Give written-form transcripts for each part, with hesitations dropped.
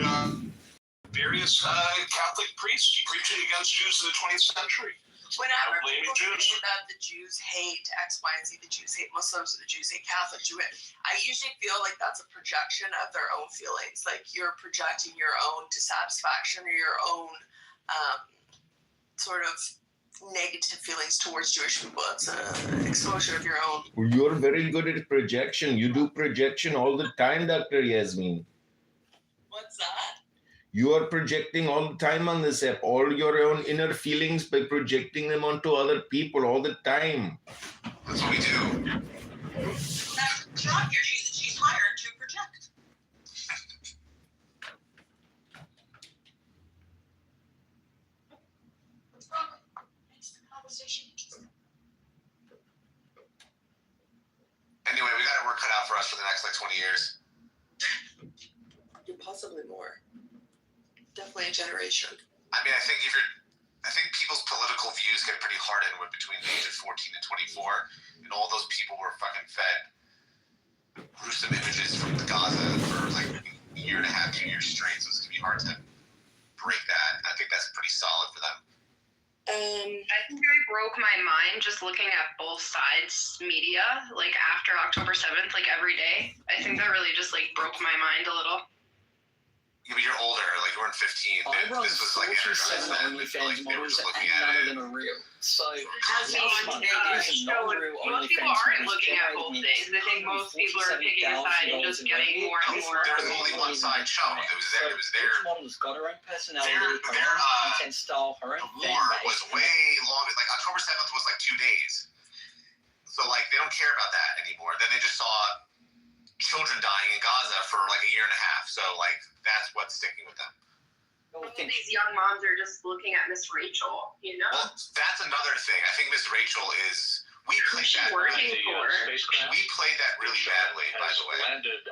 had various Catholic priests preaching against Jews in the 20th century. Whenever people say that the Jews hate X, Y, and Z, the Jews hate Muslims, or the Jews hate Catholics, I usually feel like that's a projection of their own feelings. Like you're projecting your own dissatisfaction or your own sort of negative feelings towards Jewish people. It's an exposure of your own. You're very good at projection. You do projection all the time, Dr. Yasmin. What's that? You are projecting all the time on this app, all your own inner feelings by projecting them onto other people all the time. That's what we do. That's her job here. She's hired to project. What's wrong? It's the conversation. Anyway, we got our work cut out for us for the next 20 years. Possibly more. Definitely a generation. I mean, I think people's political views get pretty hardened between the age of 14 and 24, and all those people were fucking fed gruesome images from Gaza for like a year and a half, 2 years straight, so it's going to be hard to break that. I think that's pretty solid for them. I think it broke my mind just looking at both sides media, like after October 7th, like every day. I think that really just like broke my mind a little. Yeah, but you're older, like you weren't 15. This was like energized then. Like they were just looking at it. So most people aren't looking at both things. I think most people are picking a side and just getting more and more. There was only one side shown. It was their. each model's got her own personality, her own content style, her own The war was way longer. Like October 7th was like 2 days. So like they don't care about that anymore. Then they just saw children dying in Gaza for like a year and a half. So like that's what's sticking with them. These young moms are just looking at Miss Rachel, you know? Well, that's another thing. I think Miss Rachel is. We played Who's she that working really. for? We played that really badly, by the way.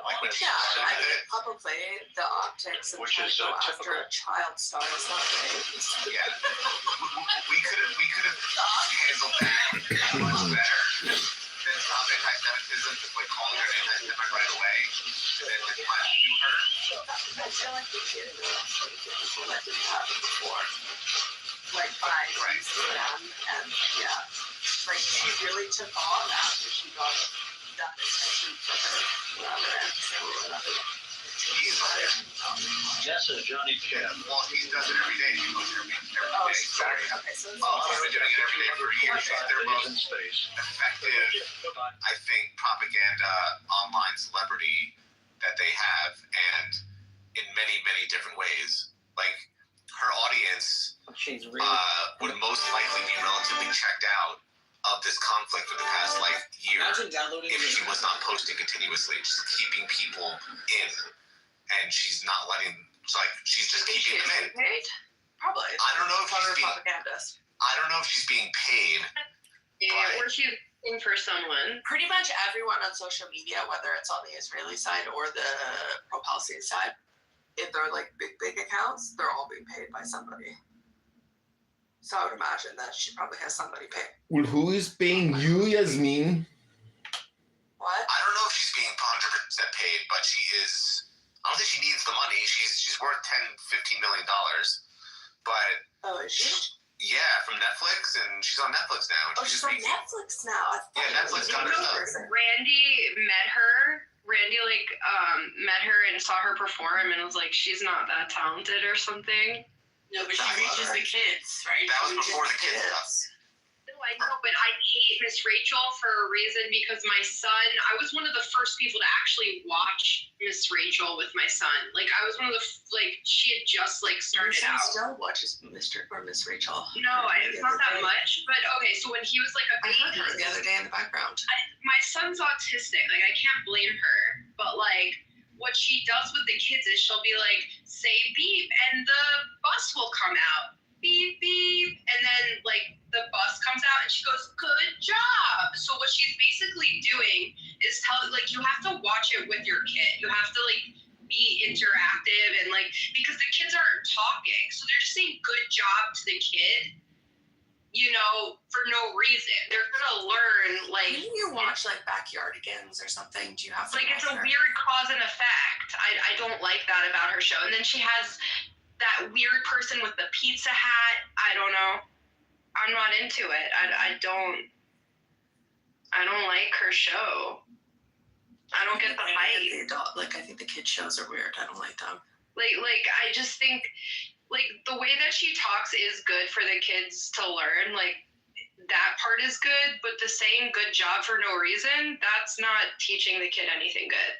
Like when she Yeah, said I mean, it. probably the optics of trying to go after a child star is not great. Yeah, we could have handled that much better than some anti-Semitism, just like calling her anti-Semitic right away, and then like trying to do her. I feel like we did that didn't happen before. Like by Instagram and yeah. Like she really took on after she got that attention from her whatever episode or whatever. He's there. Yes, Johnny Cab. Well, he does it every day. He goes every day. Sorry. Okay, so it's He's been doing it every day for years. They're most effective, I think, propaganda online celebrity that they have, and in many, many different ways. Like her audience would most likely be relatively checked out of this conflict for the past like year if she was not posting continuously, just keeping people in, and she's not letting. Like she's just keeping them in. Paid? Probably. I don't know if she's being. Propagandist. I don't know if she's being paid. Yeah, or she's looking for someone. Pretty much everyone on social media, whether it's on the Israeli side or the pro-Palestinian side, if they're like big accounts, they're all being paid by somebody. So I would imagine that she probably has somebody paying. Well, who is paying you, Yasmin? What? I don't know if she's being 100% paid, but she is. I don't think she needs the money. She's worth $10-15 million. But Oh, is she? yeah, from Netflix, and she's on Netflix now. Oh, she's on Netflix now. I thought Yeah, Netflix got her stuff. Randy met her. Randy met her and saw her perform and was like, she's not that talented or something. No, but she reaches the kids, right? That was before the kids stuff. No, I know, but I hate Miss Rachel for a reason because my son, I was one of the first people to actually watch Miss Rachel with my son. Like, I was one of the, she had just, started out. Still watches Mr. or Miss Rachel. No, it's not that much. But, okay, so when he was, a I baby. heard her the other day in the background. My son's autistic. I can't blame her. But, what she does with the kids is she'll be like, say beep, and the bus will come out. Beep, beep. And then, the bus comes out, and she goes, good job. So what she's basically doing is you have to watch it with your kid. You have to, be interactive and, because the kids aren't talking. So they're just saying good job to the kid. for no reason. They're gonna learn, like, Maybe you watch like Backyardigans or something. Do you have like, it's a weird cause and effect. I don't like that about her show. And then she has that weird person with the pizza hat. I don't know. I'm not into it. I don't like her show. I don't get the hype. Like, I think the kid shows are weird. I don't like them. Like I just think, like, the way that she talks is good for the kids to learn. Like, that part is good, but the saying good job for no reason, that's not teaching the kid anything good.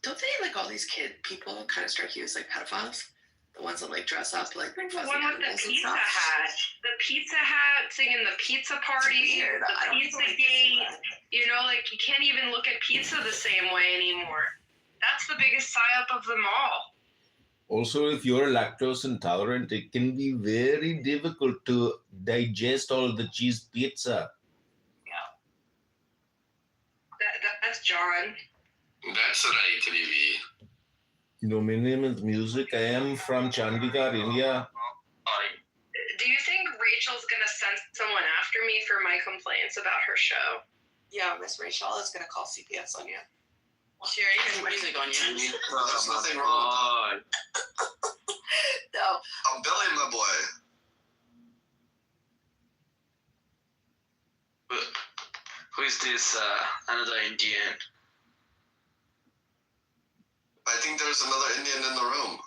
Don't they, like, all these people kind of strike you as like pedophiles? The ones that like dress up like The fuzzy one with the animals and pizza stuff. hat. The pizza hat, singing the pizza party, Weird. I the don't pizza like gate. this. Like, you can't even look at pizza the same way anymore. That's the biggest psyop of them all. Also, if you're lactose intolerant, it can be very difficult to digest all the cheese pizza. That's John. That's right, Vivi. My name is Music. I am from Chandigarh, India. Do you think Rachel's gonna send someone after me for my complaints about her show? Yeah, Miss Rachel is gonna call CPS on you. She already has music on you. There's nothing wrong with No. I'm Billy, my boy. Who is this another Indian? I think there's another Indian in the room.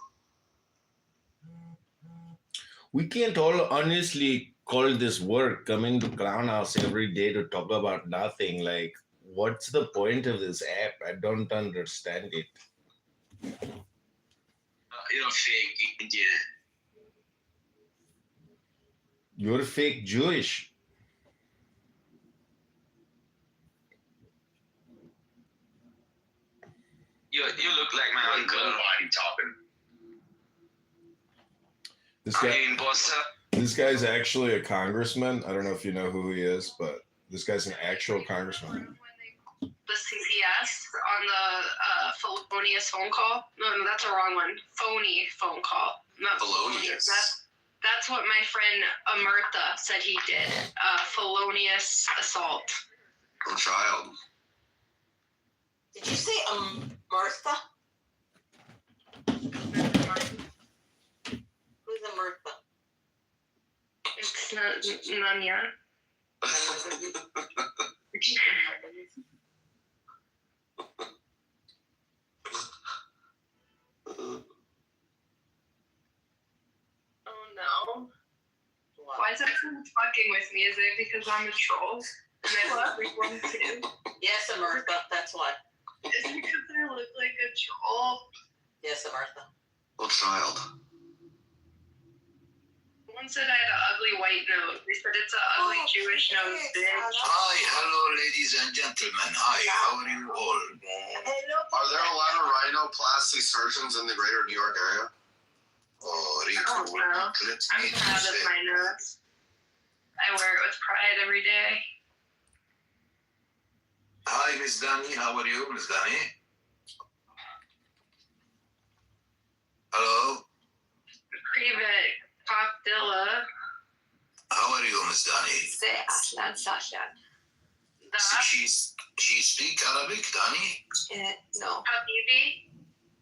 We can't all honestly call this work, coming to Clown House every day to talk about nothing. Like, what's the point of this app? I don't understand it. You're fake Indian. You're fake Jewish. You look like my uncle. This Are guy, you in Boston? this guy's actually a congressman. I don't know if you know who he is, but this guy's an actual congressman. The CPS on the felonious phone call. No, that's a wrong one. Phony phone call. Not Felonious. That's what my friend Amertha said he did. Felonious assault. I'm child. Did you say Martha? Who's Martha? It's Nanya. Oh no. Why is everyone fucking with me? Is it because I'm a troll? And I look like one too? Yes, Martha. That's why. Is it because I look like a troll? Yes, Martha. Oh, child. Someone said I had an ugly white nose. They said it's an ugly Jewish nose, bitch. Hi, hello, ladies and gentlemen. Hi, how are you all? Are there a lot of rhinoplasty surgeons in the greater New York area? Oh, I Rico, don't know. let I'm me proud of say. my nose. I wear it with pride every day. Hi, Miss Dani, how are you, Miss Dani? Hello, Privet Cockdilla. how are you, Miss Dani? Say Ashlan Sashan. She speak Arabic, Dani? No. Habibi.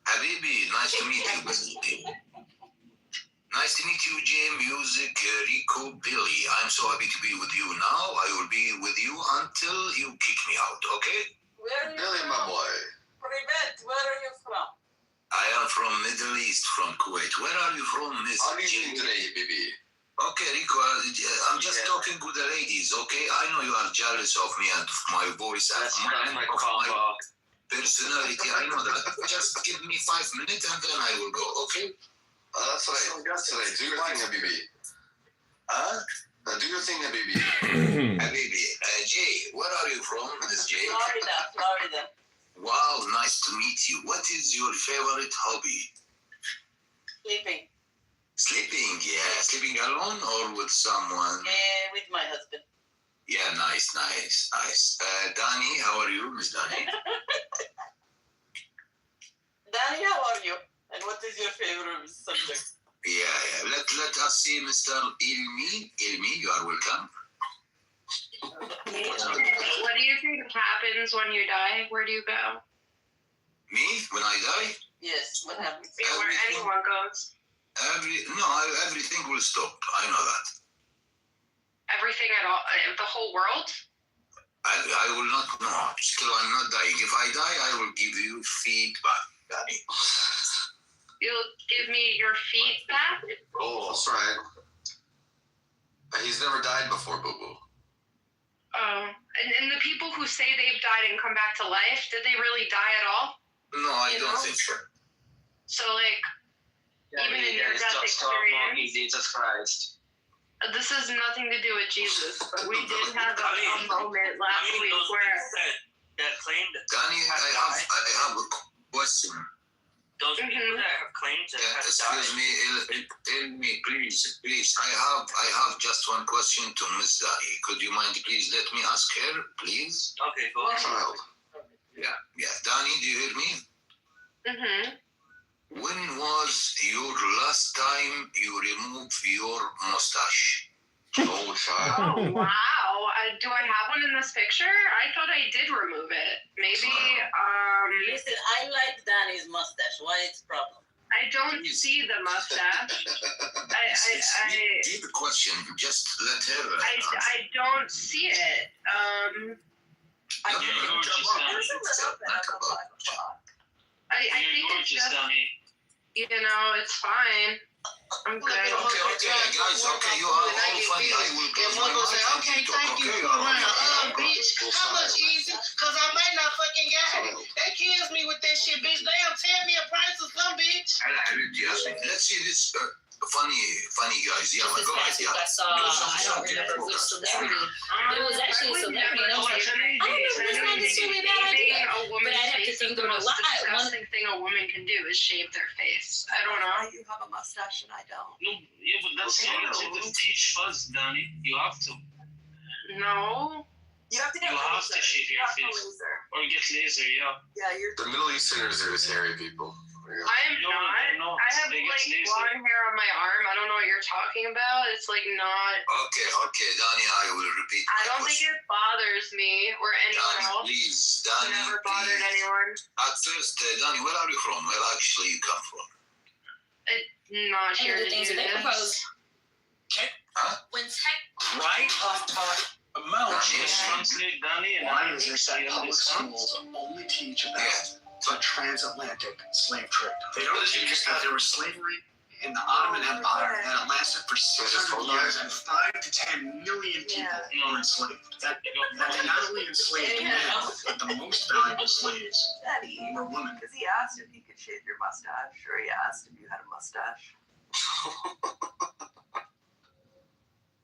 Habibi, nice to meet you, Miss Dani. Nice to meet you, Jay Music, Rico, Billy. I'm so happy to be with you now. I will be with you until you kick me out, okay? Where are you Billy, from? my boy. Privet, where are you from? I am from Middle East, from Kuwait. Where are you from, Miss How are you Jay? doing today, baby? Okay, Rico, I'm just talking with the ladies, okay? I know you are jealous of me and of my voice and That's my my combo. personality. I know that. Just give me 5 minutes and then I will go, okay? That's right. That's right. Do your thing, Habibi. Huh? Do your thing, Habibi. Habibi, Jay, where are you from, Miss Jay? Florida. Wow, nice to meet you. What is your favorite hobby? Sleeping. Sleeping, yeah. Sleeping alone or with someone? With my husband. Yeah, nice. Dani, how are you, Miss Dani? Danny, how are you? And what is your favorite subject. Yeah. Let us see, Mr. Ilmi. Ilmi, you are welcome. What do you think happens when you die? Where do you go? Me, when I die, Yes, what happens? Where anyone goes. everything will stop. I know that. Everything at all, the whole world? I will not know. Still, I'm not dying. If I die, I will give you feedback, Danny. You'll give me your feet back? Oh, that's right. He's never died before, Boo Boo. Oh, and the people who say they've died and come back to life, did they really die at all? No, I You don't know? think so. So, like, even in your death experience, Jesus Christ. this has nothing to do with Jesus, but we did have a moment last week where That claimed Danny, I have a question. those people Mhm. that have claimed to have Excuse died. me, tell me, please. I have just one question to Miss Danny. Could you mind, please, let me ask her, please? Okay, go ahead. Child. Yeah. Danny, do you hear me? Mhm. When was your last time you removed your mustache? Oh, child. Oh, wow. Do I have one in this picture? I thought I did remove it. Maybe, Listen, I like Danny's mustache. Why it's a problem? I don't see the mustache. Deep question. Just let her. I don't see it. I No, think no, no, it's just a Danny. little bit of a 5 o'clock. I think it's just, you know, it's fine. I'm good. Okay, guys. Okay, you are all funny. I will close my mic and okay, you thank talk. you Okay, for around. Bitch, how much easy? Cause I might not fucking got it. They kills me with that shit, bitch. Damn, tell me a price or some bitch. Let's see this funny guys. Yeah, Just this go ahead. past week, Yeah. I saw, I don't remember which celebrity, but it was actually a celebrity, and I was like, I don't know if that's not necessarily a bad idea. But I'd have to think through a lot. Disgusting thing a woman can do is shave their face. I don't know. You have a mustache and I don't. No, yeah, but that's to teach fuzz, Danny. You have to. No. You have to get You have to shave your face. laser. Or get laser, yeah. Yeah, you're. The Middle Easterners are just hairy people. I am not. I have They get like laser. blonde hair on my arm. I don't know what you're talking about. It's like not. Okay, Danny, I will repeat. I don't think it bothers me or anyone Danny, else. please, Danny, Never bothered please. anyone. At first, Danny, where are you from? Where actually you come from? Not Any here of the to things do that they this. propose. When tech. Right off top amount. Just translate Danny and Why I is it say that how public this comes. schools only teach about Yes. the transatlantic slave trade? They don't teach that there was slavery in the Ottoman Empire, that it lasted for 600 years and 5 to 10 million people were enslaved. That they not only enslaved men, but the most valuable slaves Daddy, were women. because he asked if he could shave your mustache, or he asked if you had a mustache.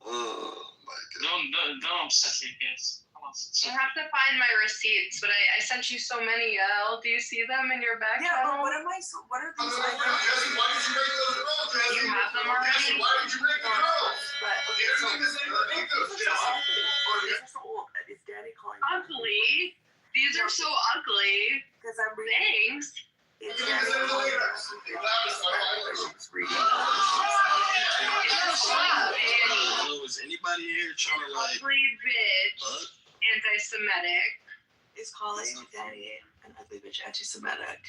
Oh, my God. Don't upset me, guys. Come on, You have to find my receipts, but I sent you so many, Elle. Do you see them in your back Yeah, but channel? what are these? Why did you make those rolls, Jesse? You have them already? Why did you make the rolls? But okay, so Everything is underneath those, these are so Jesse. ugly, or these are so old. Is Daddy calling? Ugly? These are so ugly. Because I'm reading. Thanks. Is You Daddy can say it calling? later. She's reading. Is anybody here trying to Ugly bitch. Anti-Semitic. Is calling Daddy an ugly bitch anti-Semitic,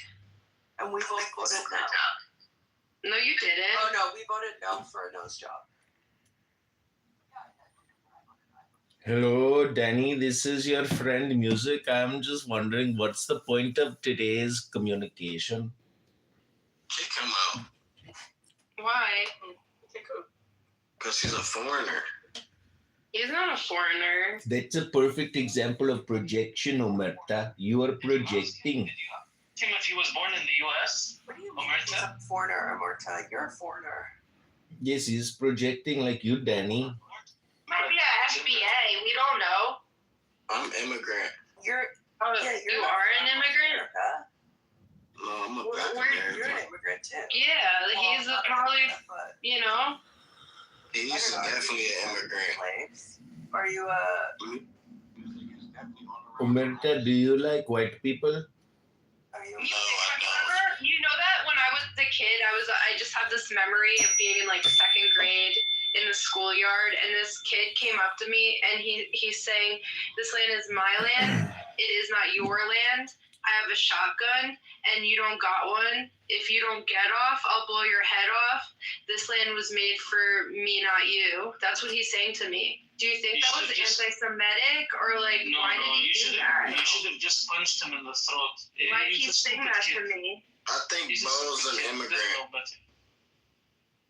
and we both voted no. No, you didn't. Oh no, we voted no for a nose job. Hello, Danny. This is your friend Music. I'm just wondering what's the point of today's communication? Kick him out. Why? Because he's a foreigner. He's not a foreigner. That's a perfect example of projection, Omerta. You are projecting. Timothy was born in the U.S.? What do you mean? He's a foreigner, Amorta. You're a foreigner. Yes, he's projecting like you, Danny. Might be a FBA. We don't know. I'm immigrant. You're Oh, yeah. you are an immigrant? America. No, I'm a You're black an American. immigrant too. Yeah, he's Well, not probably, America, but you know. He's definitely an immigrant. slaves. Are you a? Omerta, do you like white people? Are you? You know that when I was a kid, kid, I just have this memory of being in like second grade in the schoolyard, and this kid came up to me and he's saying, "This land is my land. It is not your land. I have a shotgun and you don't got one. If you don't get off, I'll blow your head off. This land was made for me, not you." That's what he's saying to me. Do you think that was anti-Semitic, or like why did he do that? You should have just punched him in the throat. Why did he say that to me? I think Bo's an immigrant.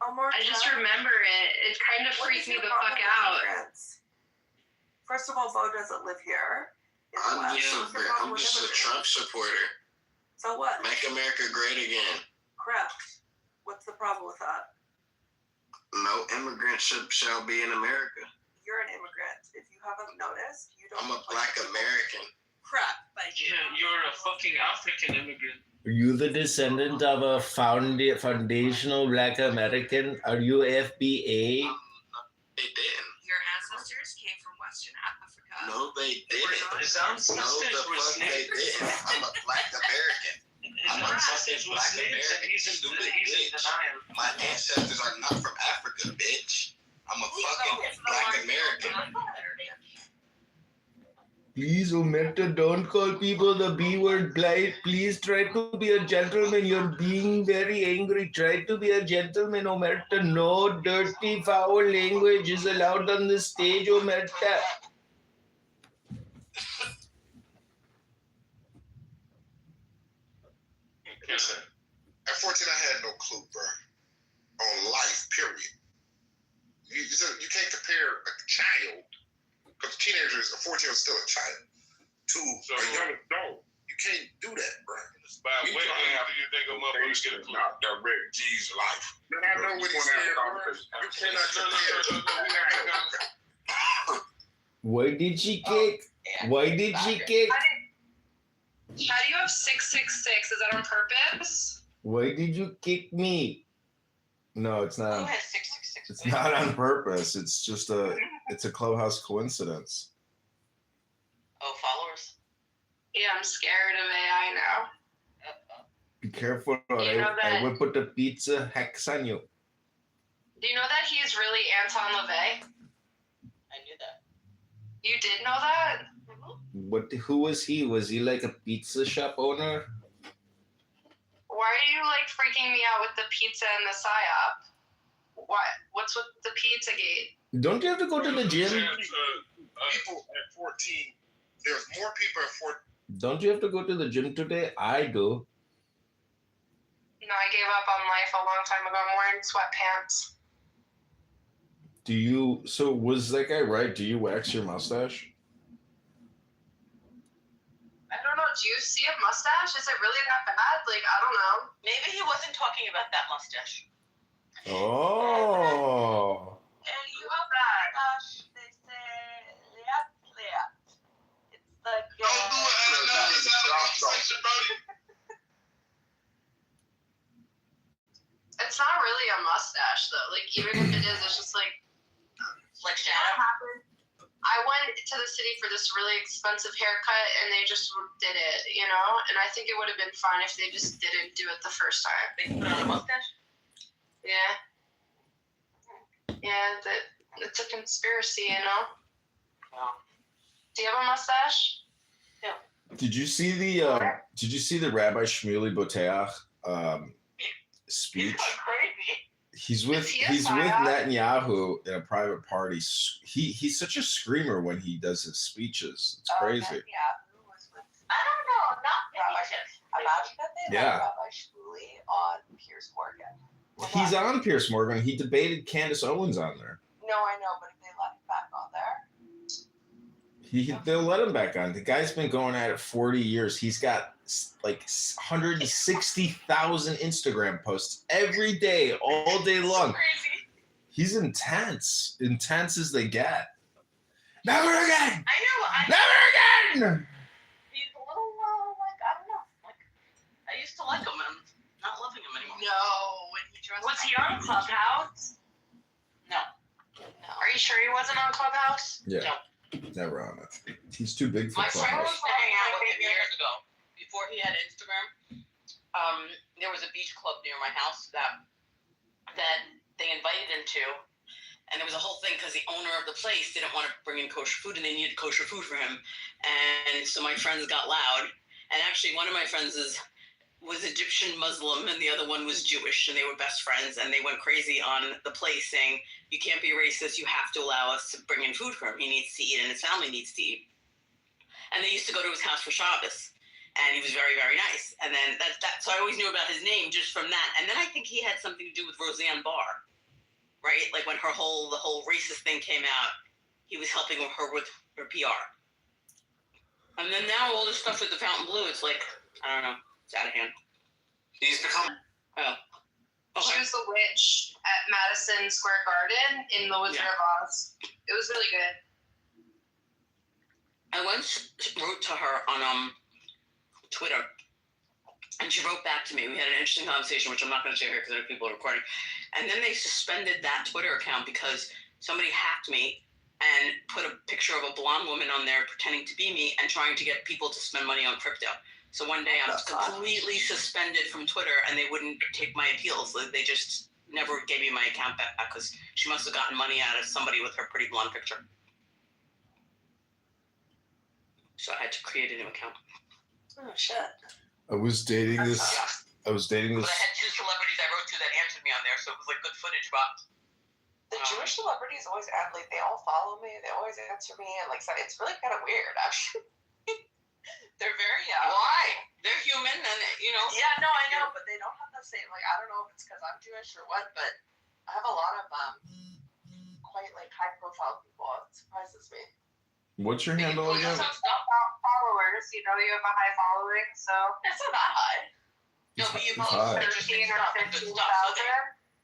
I just remember it. It kind of freaked me the fuck out. First of all, Bo doesn't live here. I'm just a Trump supporter. So what? Make America great again. Correct. What's the problem with that? No immigrant shall be in America. You're an immigrant. If you haven't noticed, you don't. I'm a black American. Correct. Thank you. Yeah, you're a fucking African immigrant. Are you the descendant of a foundational black American? Are you FBA? They didn't. Your ancestors came from Western Africa. No, they didn't. His No, ancestors the were fuck they slaves. didn't. I'm a black American. His ancestors were slaves, and he's in denial. My ancestors are not from Africa, bitch. I'm a fucking black American. Please, Omerta, don't call people the B word blight. Please try to be a gentleman. You're being very angry. Try to be a gentleman, Omerta. No dirty, foul language is allowed on the stage, Omerta. Listen, at 14, I had no clue, bro, on life, period. You can't compare a child, because a teenager is a 14-year-old still a child, to a young adult. You can't do that, bro. By what age do you think a motherfucker get a clue? Not direct G's life. Man, I know what he's saying, bro. You cannot compare. Why did she kick? Why did she kick? How do you have 666? Is that on purpose? Why did you kick me? No, it's not. Who has 666? It's not on purpose. It's just it's a clubhouse coincidence. Oh, followers? Yeah, I'm scared of AI now. Be careful, or You know I that- will put the pizza hex on you. Do you know that he's really Anton LaVey? I knew that. You did know that? Who was he? Was he like a pizza shop owner? Why are you like freaking me out with the pizza and the psyop? What's with the pizza gate? Don't you have to go to the gym? People at 14, there's more people at 14. Don't you have to go to the gym today? I do. No, I gave up on life a long time ago. I'm wearing sweatpants. Do you? So was that guy right? Do you wax your mustache? I don't know. Do you see a mustache? Is it really that bad? Like, I don't know. Maybe he wasn't talking about that mustache. Oh. And you have that. Gosh, they say liat. It's like. It's not really a mustache though. Like, even if it is, it's just like shadow. I went to the city for this really expensive haircut, and they just did it, you know. And I think it would have been fine if they just didn't do it the first time. They put on a mustache. Yeah. Yeah, it's a conspiracy, you know. Wow. Do you have a mustache? Did you see the Rabbi Shmuley Boteach speech? Crazy. He's with Netanyahu in a private party. He's such a screamer when he does his speeches. It's crazy. I don't know. Not imagine that they Yeah. let Rabbi Shmuley on Piers Morgan. He's on Piers Morgan. He debated Candace Owens on there. No, I know, but if they let him back on there. They'll let him back on. The guy's been going at it 40 years. He's got like 160,000 Instagram posts every day, all day long. Crazy. He's intense as they get. Never again. I know. Never again. He's a little like I don't know. Like I used to like him, and I'm not loving him anymore. No. When he was he on Clubhouse? No. Are you sure he wasn't on Clubhouse? Yeah. Never on it. He's too big for My friend Clubhouse. was hanging out with him years ago before he had Instagram. there was a beach club near my house that they invited him to, and there was a whole thing because the owner of the place didn't want to bring in kosher food, and they needed kosher food for him, and so my friends got loud, and actually one of my friends was Egyptian Muslim and the other one was Jewish, and they were best friends, and they went crazy on the place saying, you can't be racist, you have to allow us to bring in food for him, he needs to eat and his family needs to eat. And they used to go to his house for Shabbos, and he was very, very nice. And then so I always knew about his name just from that. And then I think he had something to do with Roseanne Barr, right? Like when the whole racist thing came out, he was helping her with her PR. And then now all this stuff with the Fountain Blue, it's like, I don't know, it's out of hand. He's become. Oh. Okay. She was the witch at Madison Square Garden in The Wizard of Oz. It was really good. I once wrote to her on Twitter, and she wrote back to me. We had an interesting conversation, which I'm not going to share here because other people are recording. And then they suspended that Twitter account because somebody hacked me and put a picture of a blonde woman on there pretending to be me and trying to get people to spend money on crypto. So one day I was completely suspended from Twitter, and they wouldn't take my appeals. They just never gave me my account back because she must have gotten money out of somebody with her pretty blonde picture. So I had to create a new account. Oh shit. I was dating this. But I had two celebrities I wrote to that answered me on there, so it was like good footage. But The Jewish celebrities always add, like, they all follow me, they always answer me, and like, so it's really kind of weird, actually. They're very, why? They're human, and Yeah, no, I know, but they don't have the same, like, I don't know if it's because I'm Jewish or what, but I have a lot of, quite, like, high-profile people. It surprises me. What's your handle again? Followers, you have a high following, so It's not that high. No, but you It's post high. 13 or 15,000.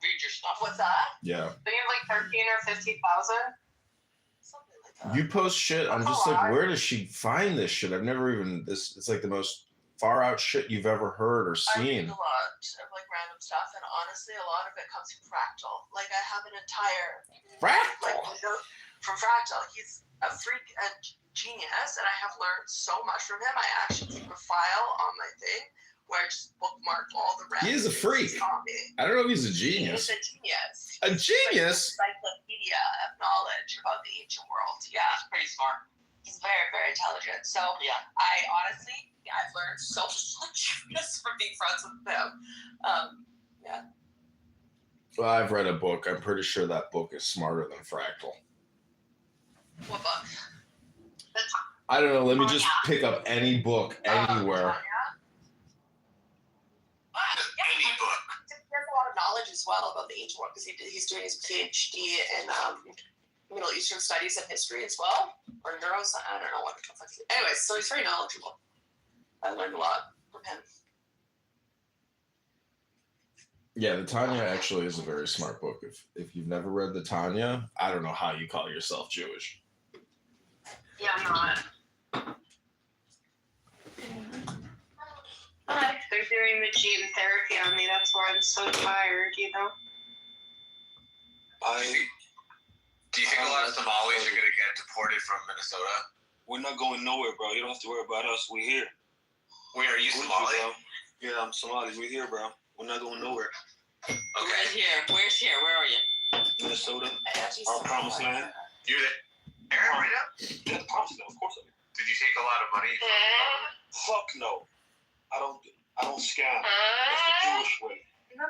Read your stuff. What's that? Yeah. So you have like 13 or 15,000? Something like that. You post shit. I'm just like, where does she find this shit? I've never even it's like the most far out shit you've ever heard or I read seen. a lot of like random stuff, and honestly, a lot of it comes from Fractal. Like, I have an entire from Fractal. He's a freak, a genius, and I have learned so much from him. I actually keep a file on my thing where I just bookmark all the random. He is a freak. I don't know if he's a genius. He's a genius. A genius? Like encyclopedia of knowledge about the ancient world. Yeah, He's pretty smart. he's very, very intelligent. So Yeah. I honestly, I've learned so much just from being friends with him. Yeah. Well, I've read a book. I'm pretty sure that book is smarter than Fractal. What book? I don't know. Let me just pick up any book anywhere. Any book. He has a lot of knowledge as well about the ancient world because he's doing his PhD in Middle Eastern studies and history as well, or neuroscience. I don't know what the fuck. Anyways, so he's very knowledgeable. I learned a lot from him. Yeah, the Tanya actually is a very smart book. If you've never read the Tanya, I don't know how you call yourself Jewish. Yeah, I'm not. They're doing the gene therapy on me. That's why I'm so tired, Do you think a lot of Somalis are going to get deported from Minnesota? We're not going nowhere, bro. You don't have to worry about us. We're here. Where are you, We're Somali? here, bro. Yeah, I'm Somali. We're here, bro. We're not going nowhere. Okay. Where's here? Where are you? Minnesota, our promised land. You're there right now? Yeah, the promised land, of course I do. Did you take a lot of money? Fuck no. I don't scam. That's the Jewish way. No,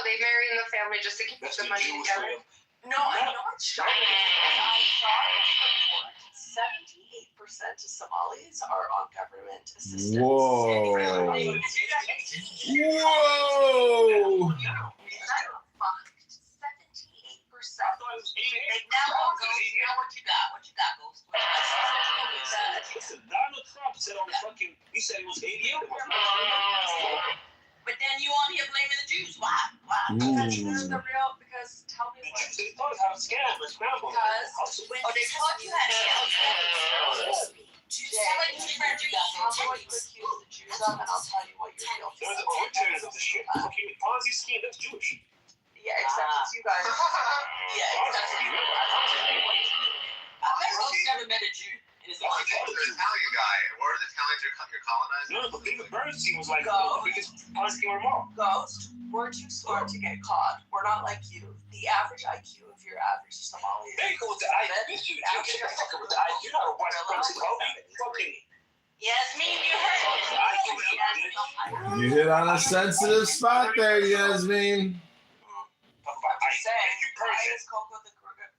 they marry in the family just to keep That's the the money Jewish together. way. No, I know it's shocking. I saw a report. 78% of Somalis are on government assistance. Whoa. Whoa. Whoa. 78%. They now all go, you know what you got? What you got, Ghost? Listen, Donald Trump said on the fucking, he said it was 88. But then you on here blaming the Jews. Why? Because the real, because tell me what. They taught us how to scam and scramble. They taught you how to scam. Tell me what you accuse the Jews of, and I'll tell you what you're guilty There's of. originators of this shit. Fucking Ponzi scheme, that's Jewish. Yeah, except it's you guys. Yeah, except it's you. I bet Rose never met a Jew. It is Well, he's an Italian guy. What are the Italians you're colonizing? No, but David Bernstein was like the biggest connoisseur of all. Ghost, we're too smart to get caught. We're not like you. The average IQ of your average Somali is There you go with the IQ. You get the fucker with the IQ. You're not a white supremacist, fucking. Yasmin, you heard You hit on a sensitive spot there, Yasmin.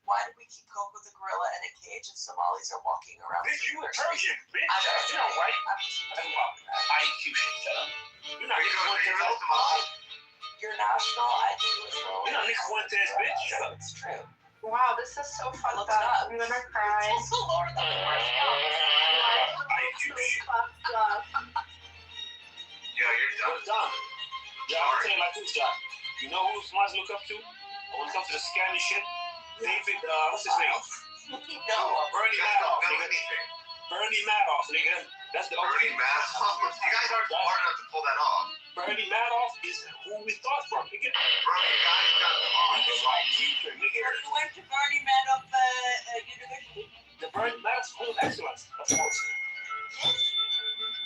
Why do we keep Coco the gorilla in a cage and Somalis are walking around? Bitch, you a Persian, bitch. You're not white. IQ shit, shut up. You're not Nick Fuentes. Your national IQ is low. You're not Nick Fuentes, bitch. Shut up. It's true. Wow, this is so fucked up. I'm gonna cry. It's also lower than the first one. IQ shit. Yeah, you're You're dumb. Yeah, I'm saying like this, John. You know who Somalis look up to? When it comes to the scammy shit? David, what's his name? No. Bernie Madoff, nigga. Bernie Madoff, nigga. That's the Bernie Madoff. You guys aren't smart enough to pull that off. Bernie Madoff is who we thought from, nigga. Bro, you guys got the off. He's a white teacher, nigga. You went to Bernie Madoff University? The Bernie Madoff School of Excellence, of course.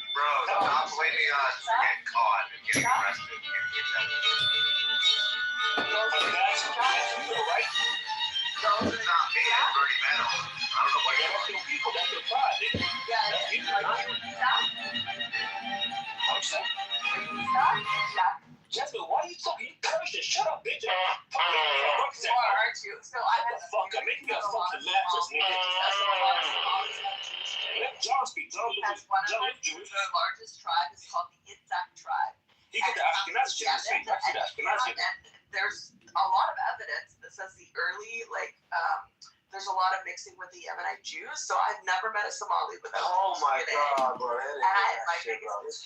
Bro, stop blaming us for getting caught and getting arrested. That's you, right? It's not me, it's Bernie Madoff. I don't know what you're That's your people, that's your pride, nigga. That's you, Jasmine, why are you talking? You Persian. Shut up, bitch. You are, aren't you? So I had to fuck up. Make me a fucking mattress, nigga. Let John speak. John That's one of the largest tribe is called the Yitzhak tribe. He get the Ashkenazi shit to say. That's the Ashkenazi. There's a lot of evidence that says the early, there's a lot of mixing with the Yemenite Jews, so I've never met a Somali without. Oh my God, bro. My biggest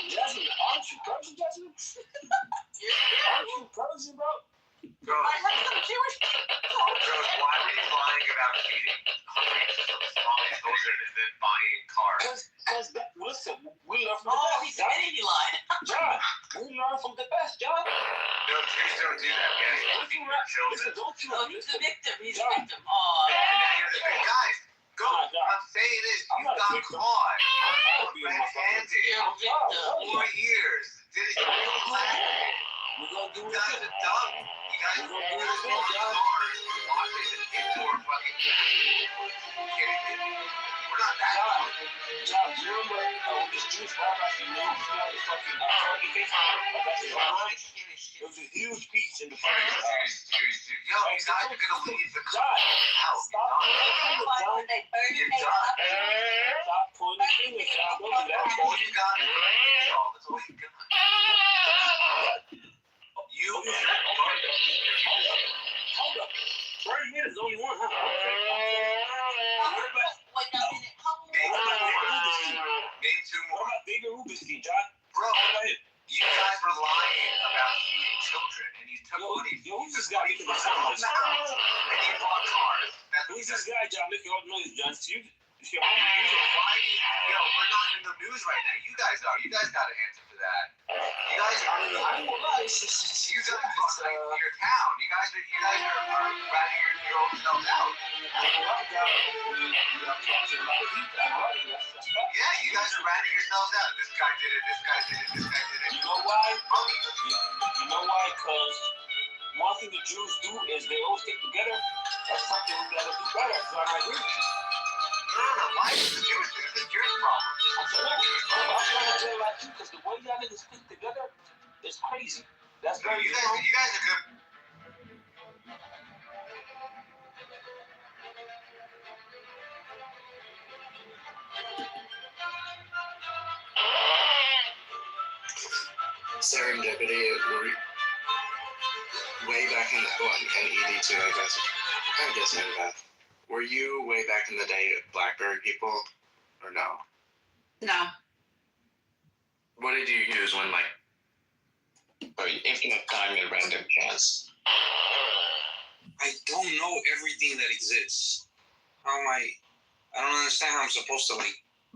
Jasmine, aren't you Persian, Jasmine? Aren't you Persian, bro? Bro, why were you lying about feeding hungry Somali children and then buying cars? Because listen, we learn from the best. He's admitting he lied. John, we learn from the best, John. No, Jews don't do that, guys. Don't feed your children. Don't you? Oh, he's the victim. He's the victim. And now you're the big guys. Go. I'm saying this. You got caught. Red-handed. You're a victim. 4 years. Did it. We're going to do You guys are dumb. You guys are watching and pay for fucking kidding me. We're not that dumb. John, do you remember when this Jewish rabbi, he knew the fucking turkey case? It was a huge piece in the fucking Yo, you guys are gonna leave the country out. Stop pointing fingers, John. Don't do that. That's all you got. That's all you got. You Hold up. Bernie Madoff is the only one, huh? Name two more. What about David Rubinstein, John? Bro, What about him? you guys were lying about feeding children, and you took money. Who's this guy making the sound? And you bought cars. Who's this guy, John, making all the noise, John? Yo, we're not in the news right now. You guys are. You guys got to answer for that. You guys are. You guys brought like your town. You guys are ratting your own selves out. Yeah, you guys are ratting yourselves out. This guy did it. This guy did it. This guy did it. You know why? You know why? Because one thing the Jews do is they always stick together. That's something we gotta do better. So I agree. No. Why is this Jewish thing? This is your problem. I'm trying to tell you like you, because the way y'all niggas stick together is crazy. That's No, very you guys are good. Serendipity, way back in the, and ED too, I guess. I'm guessing that. Were you way back in the day BlackBerry people, or no? No. What did you use when, infinite time and random chance? I don't know everything that exists. How am I don't understand how I'm supposed to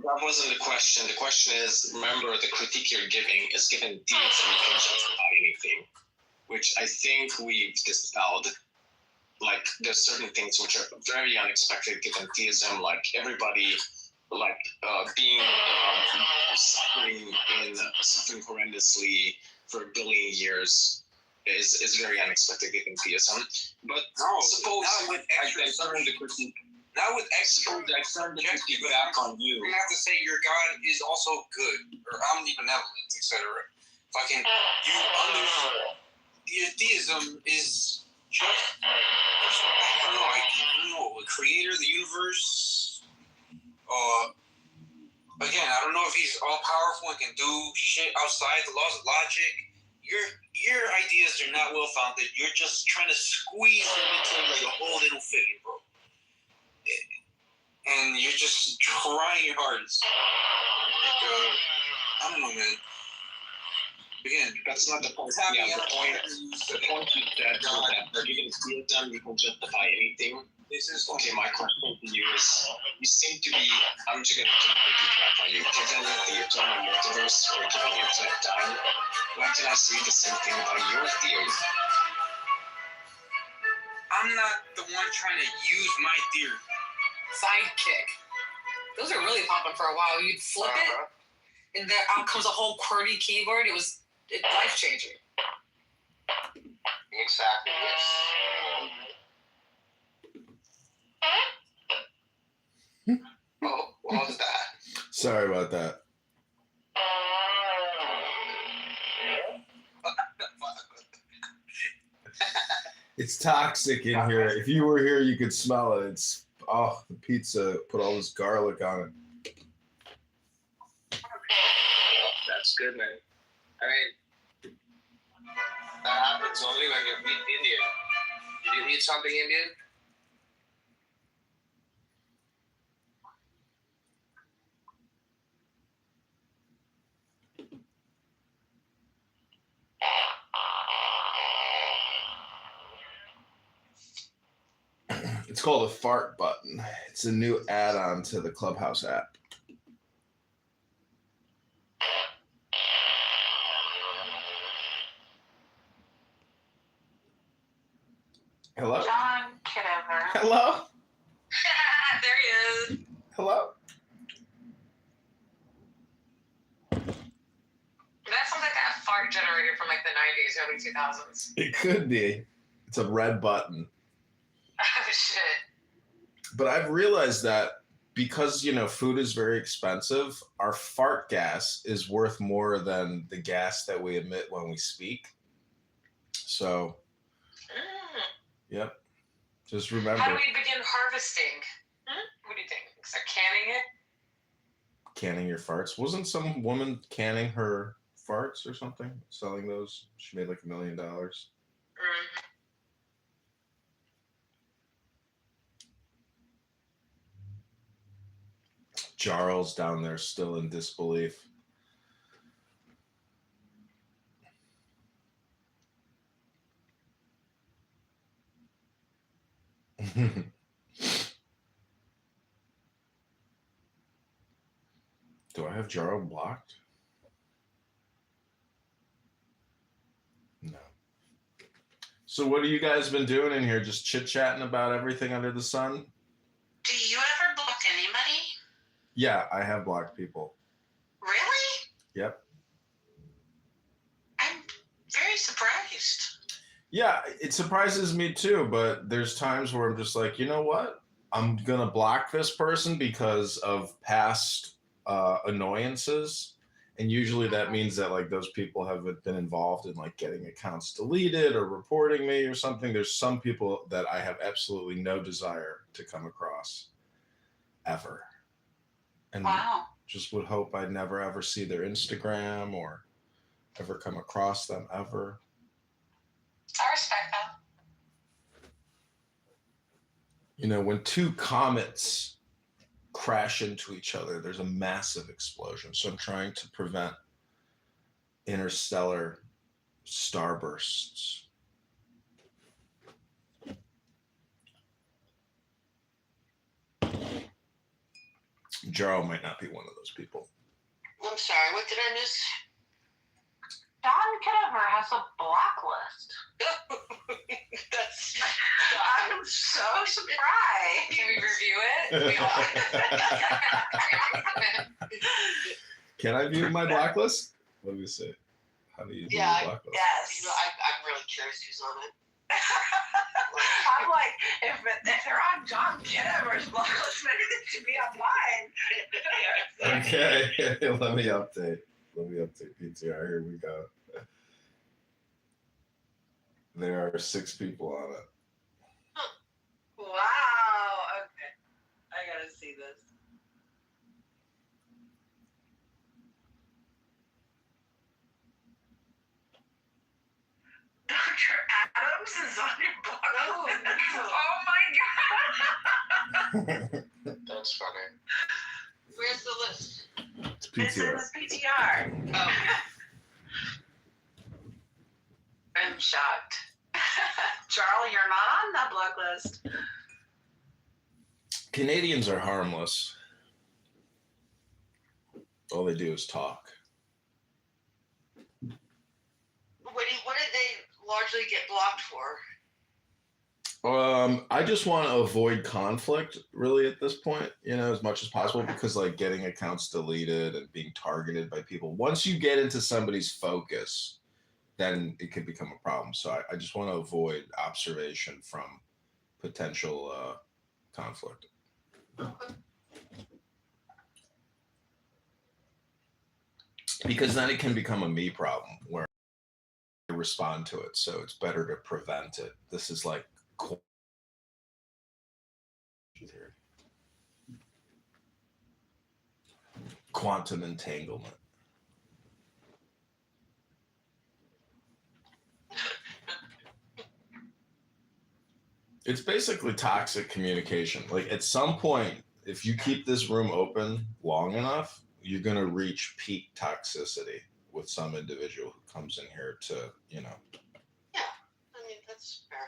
That wasn't the question. The question is, remember, the critique you're giving is given deeds and you can justify anything, which I think we've dispelled. like there's certain things which are very unexpected given theism, like everybody like being suffering horrendously for a billion years is very unexpected given theism. But suppose not with extra back on you. You have to say your God is also good or omnibenevolent, etc. Fucking your theism is just I don't know, a creator of the universe. Again, I don't know if he's all powerful and can do shit outside the laws of logic. Your ideas are not well founded. You're just trying to squeeze them into like a hole they don't fit in, bro. And you're just trying your hardest. Like, I don't know, man. Again, that's not the point. Yeah, the point is that even theism, you can justify anything. Okay, my question to you is, you seem to be, I'm just going to completely track on you. Given the eternal multiverse or given infinite time, why can I say the same thing about your theory? I'm not the one trying to use my theory. Sidekick. Those are really popping for a while. You'd flip it, and out comes a whole QWERTY keyboard. It's life changing. Exactly. Yes. Oh, what was that? Sorry about that. It's toxic in here. If you were here, you could smell it. It's the pizza put all this garlic on it. That's good, man. I mean, that happens only when you eat Indian. Did you eat something Indian? It's called a fart button. It's a new add-on to the Clubhouse app. Hello? John Kitover. Hello? There he is. Hello? That sounds like a fart generator from like the 90s, early 2000s. It could be. It's a red button. Oh, shit. But I've realized that because, food is very expensive, our fart gas is worth more than the gas that we emit when we speak. So, yep. Just remember. How do we begin harvesting? What do you think? Start canning it? Canning your farts. Wasn't some woman canning her farts or something? Selling those? She made like $1 million. Charles down there still in disbelief. Do I have Jarl blocked? No. So what have you guys been doing in here? Just chit-chatting about everything under the sun? Do you ever block anybody? Yeah, I have blocked people. Really? Yep. I'm very surprised. Yeah, it surprises me too, but there's times where I'm just like, you know what? I'm going to block this person because of past annoyances. And usually that means that like those people have been involved in like getting accounts deleted or reporting me or something. There's some people that I have absolutely no desire to come across ever. And just would hope I'd never ever see their Instagram or ever come across them ever. I respect that. When two comets crash into each other, there's a massive explosion. So I'm trying to prevent interstellar starbursts. Jarl might not be one of those people. I'm sorry, what did I miss? John Kitover has a blacklist. That's. I'm so surprised. Can we review it? We all. Can I view my blacklist? Let me see. How do you view Yeah, the blacklist? Yes. You know, I'm really curious who's on it. I'm like, if they're on John Kitover's blacklist, maybe they should be on mine. Okay, let me update. PTR. Here we go. There are 6 people on it. Wow. Okay. I gotta see this. Dr. Adams is on your blacklist. Oh my god. That's funny. Where's the list? It's It's in PTR. this PTR. Oh. I'm shocked. Charlie, you're not on that blacklist. Canadians are harmless. All they do is talk. What did they largely get blocked for? I just want to avoid conflict really at this point, as much as possible, because like getting accounts deleted and being targeted by people, once you get into somebody's focus, then it could become a problem. So I just want to avoid observation from potential conflict. Because then it can become a me problem where I respond to it. So it's better to prevent it. This is like quantum entanglement. It's basically toxic communication. Like at some point, if you keep this room open long enough, you're going to reach peak toxicity with some individual who comes in here to, Yeah, I mean, that's fair.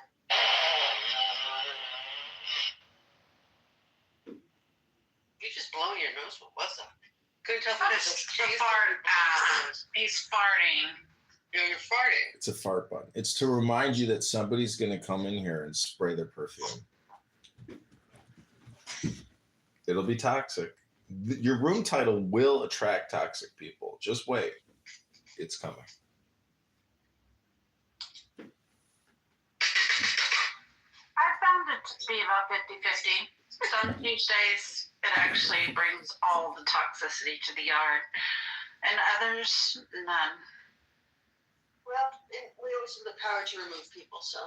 You just blowing your nose? What was that? Couldn't tell if it was The fart. He's farting. Yeah, you're farting. It's a fart button. It's to remind you that somebody's going to come in here and spray their perfume. It'll be toxic. Your room title will attract toxic people. Just wait. It's coming. I found it to be about 50-50. Some Tuesdays, it actually brings all the toxicity to the yard, and others, none. Well, we always have the power to remove people, so,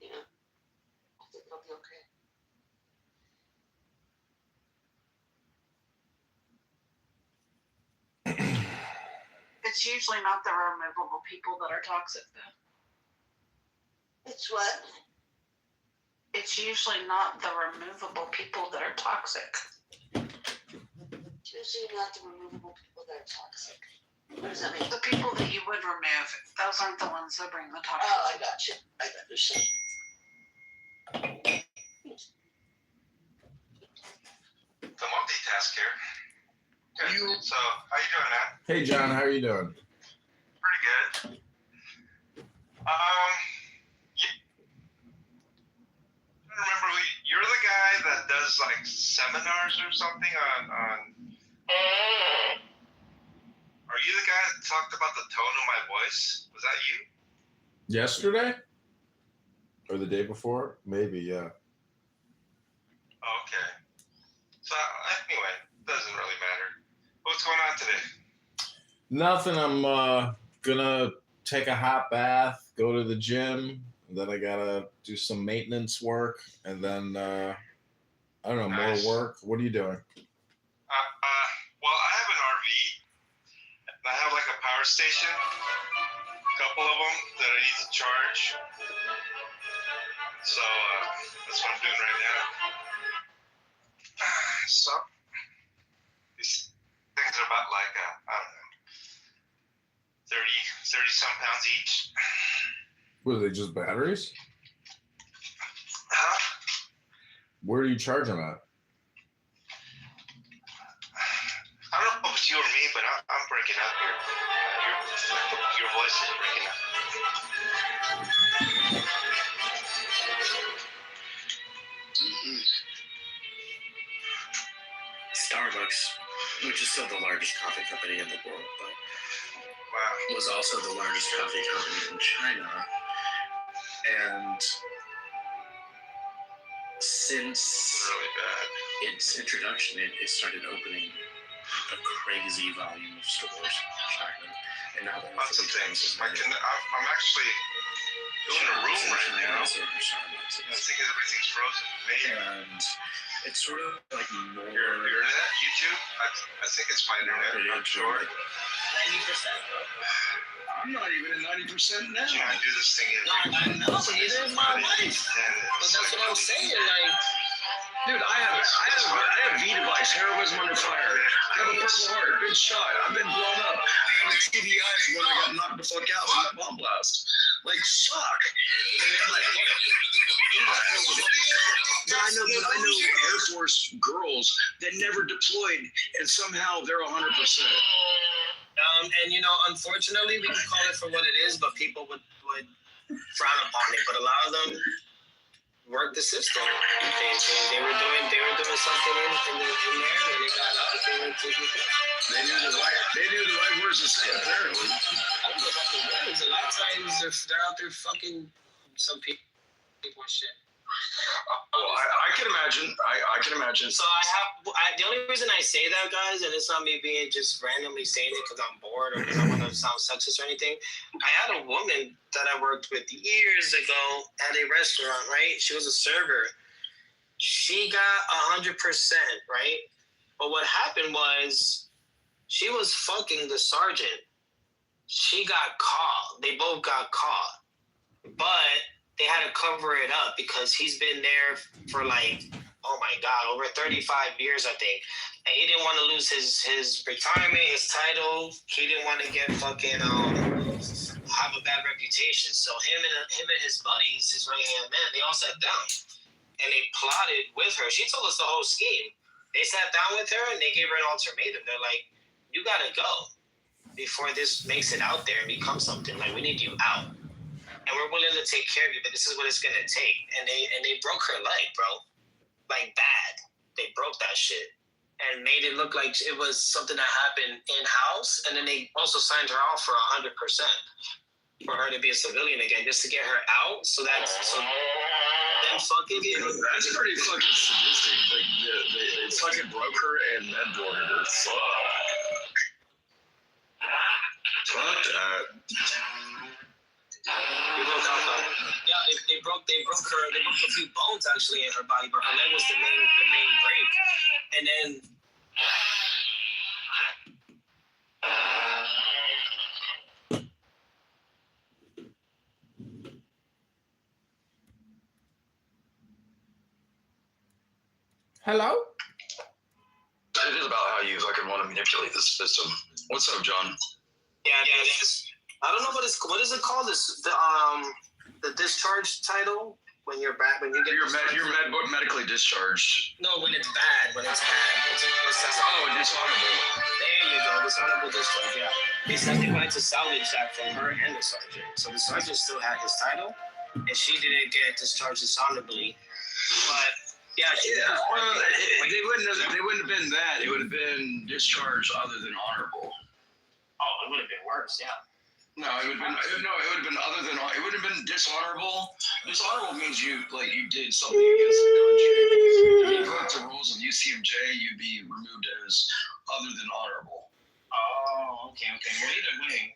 I think it'll be okay. It's usually not the removable people that are toxic, though. It's what? It's usually not the removable people that are toxic. It's usually not the removable people that are toxic. What does that mean? The people that you would remove, those aren't the ones that bring the toxicity. Oh, I got you. I understand. The multitask here. Good. So, how you doing, man? Hey, John, how are you doing? Pretty good. Remember, you're the guy that does like seminars or something on. Are you the guy that talked about the tone of my voice? Was that you? Yesterday? Or the day before? Maybe, yeah. Oh, okay. So anyway, doesn't really matter. What's going on today? Nothing. I'm gonna take a hot bath, go to the gym, and then I gotta do some maintenance work, and then I don't know, Nice. more work. What are you doing? Well, I have an RV. And I have like a power station, a couple of them that I need to charge. So that's what I'm doing right now. So these things are about like I don't know, 30 some pounds each. What are they, just batteries? Huh? Where do you charge them at? I don't know if it's you or me, but I'm breaking up here. Your voice is breaking up. Starbucks, which is still the largest coffee company in the world, but was also the largest coffee company in China. And since its introduction, it started opening a crazy volume of stores in China. And now there are lots of things. I'm actually doing a room right now. I think everything's frozen. Maybe. And it's sort of like more. Your internet? YouTube? I think it's my internet. I'm sure. 90%. I'm not even at 90% now. You can do this thing in. I know, neither is my wife. But that's what I'm saying. Like, Dude, I have a V device. Hair was under fire. I have a Purple Heart. Been shot. I've been blown up. I have a TBI from when I got knocked the fuck out from that bomb blast. Like, fuck. But I know Air Force girls that never deployed, and somehow they're 100%. and you know, unfortunately, we can call it for what it is, but people would frown upon it. But a lot of them worked the system. They were doing something in there, and they got out. They knew the right words to say. Apparently, I don't know about the words. A lot of times they're out there fucking some people and shit. Well, I can imagine. I can imagine. So the only reason I say that, guys, and it's not me being just randomly saying it because I'm bored or because I want to sound sexist or anything. I had a woman that I worked with years ago at a restaurant, right? She was a server. She got 100%, right? But what happened was she was fucking the sergeant. She got caught. They both got caught. But they had to cover it up because he's been there for like, oh my God, over 35 years, I think. And he didn't want to lose his retirement, his title. He didn't want to get fucking, have a bad reputation. So him and his buddies, his right-hand man, they all sat down. And they plotted with her. She told us the whole scheme. They sat down with her and they gave her an ultimatum. They're like, you got to go before this makes it out there and becomes something. Like, we need you out. And we're willing to take care of you, but this is what it's gonna take. And they broke her leg, bro. Like, bad. They broke that shit. And made it look like it was something that happened in-house. And then they also signed her off for 100% for her to be a civilian again, just to get her out. So then fucking that's pretty fucking sadistic. Like, they fucking broke her and then boarded her. Fuck that. They broke her. They broke a few bones actually in her body, but her leg was the main break. And then Hello? It is about how you fucking want to manipulate the system. What's up, John? Yeah, it is. I don't know what is it called? The discharge title when you're back when you get medically discharged. No, when it's bad. What's that? Oh, dishonorable. There you go, dishonorable discharge. Yeah, they said they wanted to salvage that from her and the sergeant. So the sergeant still had his title, and she didn't get discharged dishonorably. But yeah, well, they wouldn't have been that. It would have been discharged other than honorable. Oh, it would have been worse. Yeah. No, it would have been other than it would have been dishonorable. Dishonorable means you did something against the country. If you broke the rules of UCMJ, you'd be removed as other than honorable. Oh, okay. Well, either way,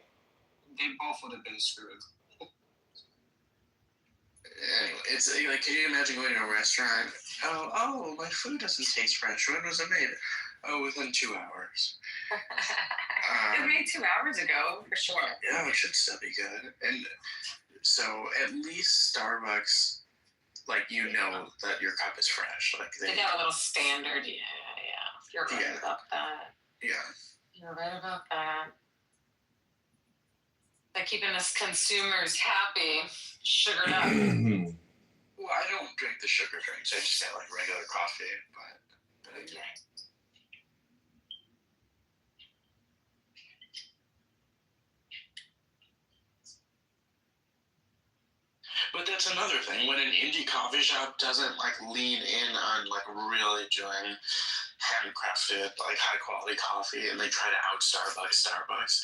they both would have been screwed. Anyway, it's like, can you imagine going to a restaurant? Oh, my food doesn't taste fresh. When was it made? Oh, within 2 hours. It was made 2 hours ago, for sure. Yeah, it should still be good. And so at least Starbucks, like, you know that your cup is fresh. Like They got a little standard, yeah. You're right about that. Yeah. You're right about that. They're keeping us consumers happy, sugared up. Well, I don't drink the sugar drinks. I just get like regular coffee, but Yeah. But that's another thing. When an indie coffee shop doesn't like lean in on like really doing handcrafted, like high quality coffee, and they try to out Starbucks.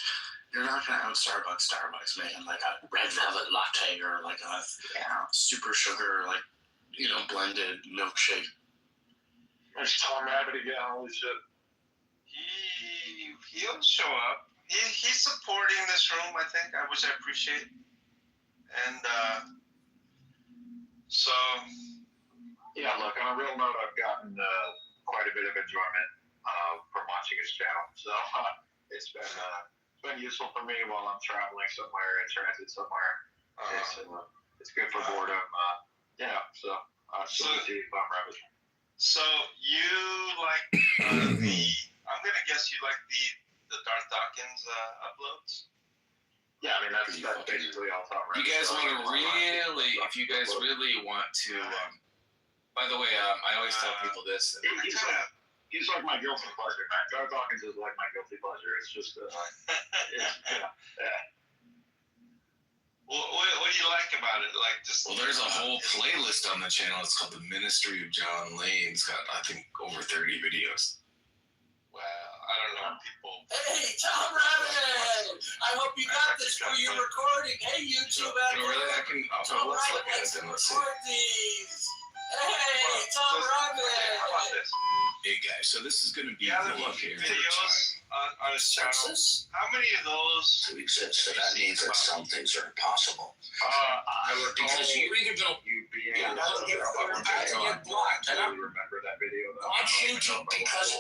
You're not gonna out Starbucks making like a red velvet latte or like a super sugar, like, blended milkshake. There's Tom Rabbit again. Holy shit. He'll show up. He's supporting this room, I think, which I appreciate. And so. Yeah, look, on a real note, I've gotten quite a bit of enjoyment from watching his channel. So it's been useful for me while I'm traveling somewhere, in transit somewhere. It's good for boredom. So Tom Rabbit. So you like I'm gonna guess you like the Darth Dawkins uploads. Yeah, I mean that's basically all Tom Rabbit. You guys want to really, if you guys really want to, by the way, I always tell people this. He's like my guilty pleasure, man. Darth Dawkins is like my guilty pleasure. It's just, What do you like about it? Like just. Well, there's a whole playlist on the channel. It's called The Ministry of John Lane. It's got, I think, over 30 videos. Well, I don't know people. Hey, Tom Rabbit! I hope you got this for your recording. Hey, YouTube out there. Really, I can. Tom Let's look Rabbit at likes it to and let's see. record these. Hey, Tom Rabbit! How about this? Hey guys, so this is going to be Yeah, the the look here. videos on his channel. How many of those? To exist, so that means that some things are impossible. I would Because you either don't. you being You're not here for a back to get blocked. And I'm remember that video. on YouTube because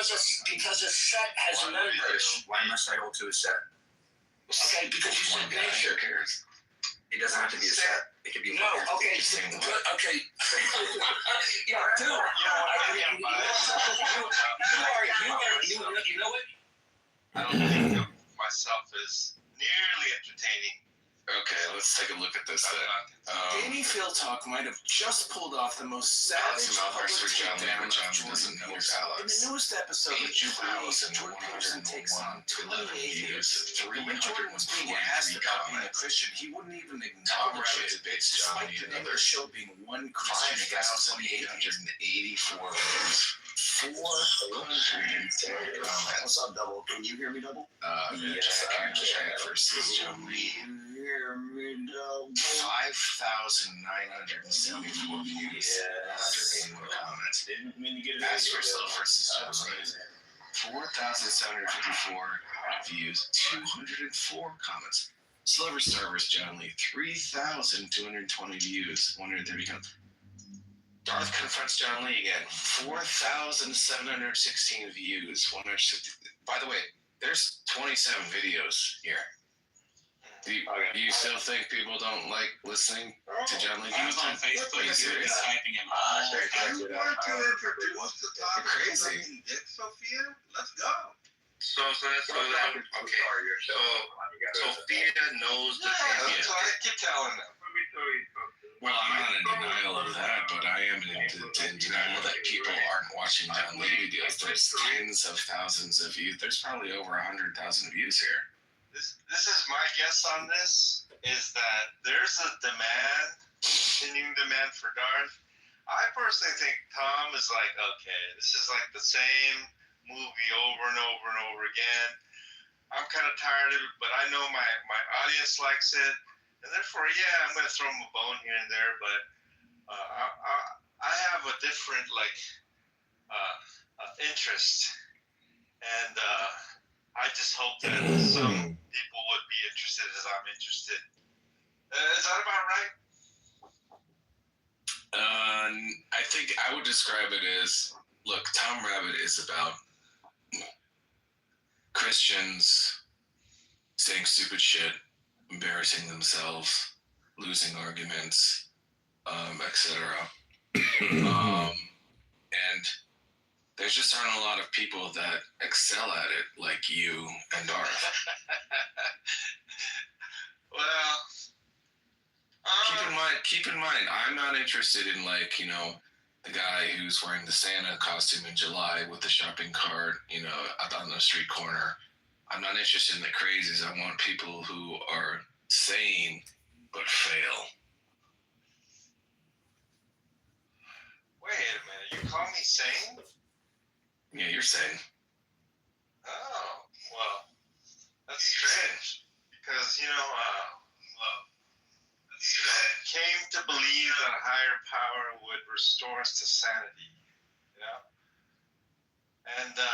a set has members. Why must I hold to a set? Okay, because you said Sure cares. It doesn't have to be a set. It could be no. Okay, good. Okay. Yeah, dude. You know what? I don't think of myself as nearly entertaining. Okay, let's take a look at this then. Danny Phil Talk might have just pulled off the most savage public takedown of Jordan in the newest episode of Jupiter Allison, Jordan Peterson takes on 28 years. When Jordan was being asked about being a Christian, he wouldn't even acknowledge it, despite the name of the show being one Christian against 2,884 views. 410 comments. What's up, Double? Can you hear me, Double? Jack versus Joe Lee. 5,974 views. After 81 comments. Ask yourself versus Joe Lee. 4,754 views. 204 comments. Silver Star versus John Lee. 3,220 views. 130 comments. Darth confronts John Lee again. 4,716 views. 160. By the way, there's 27 videos here. Do you still think people don't like listening to John Lee? I was on Facebook. Are you serious? Typing him. I want to introduce the topic. Crazy. Sophia, let's go. So Sophia knows the thing. So I keep telling them. Well, I'm not in denial of that, but I am in denial that people aren't watching John Lee videos. There's tens of thousands of views. There's probably over 100,000 views here. This is my guess on this, is that there's a continuing demand for Darth. I personally think Tom is like, okay, this is like the same movie over and over and over again. I'm kind of tired of it, but I know my audience likes it. And therefore, I'm going to throw him a bone here and there, but I have a different, interest. And I just hope that some people would be interested as I'm interested. Is that about right? I think I would describe it as, look, Tom Rabbit is about Christians saying stupid shit, embarrassing themselves, losing arguments, etc. And there just aren't a lot of people that excel at it like you and Darth. Well, keep in mind, I'm not interested in the guy who's wearing the Santa costume in July with the shopping cart, out on the street corner. I'm not interested in the crazies. I want people who are sane but fail. Wait a minute, you call me sane? Yeah, you're saying. Oh, well, that's strange. Because, came to believe that a higher power would restore us to sanity, And I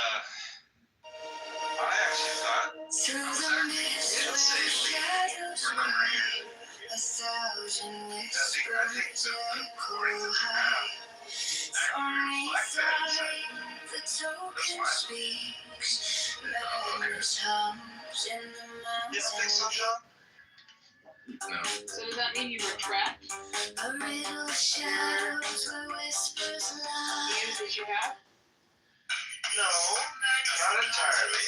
actually thought through the mist where shadows lie, 1,000 whispers echo high. From inside, the token speaks, madness hums in the you don't think so, mountain. John? No. So does that mean you were trapped? A riddle shadows where whispers lie. Did you have? No, not entirely.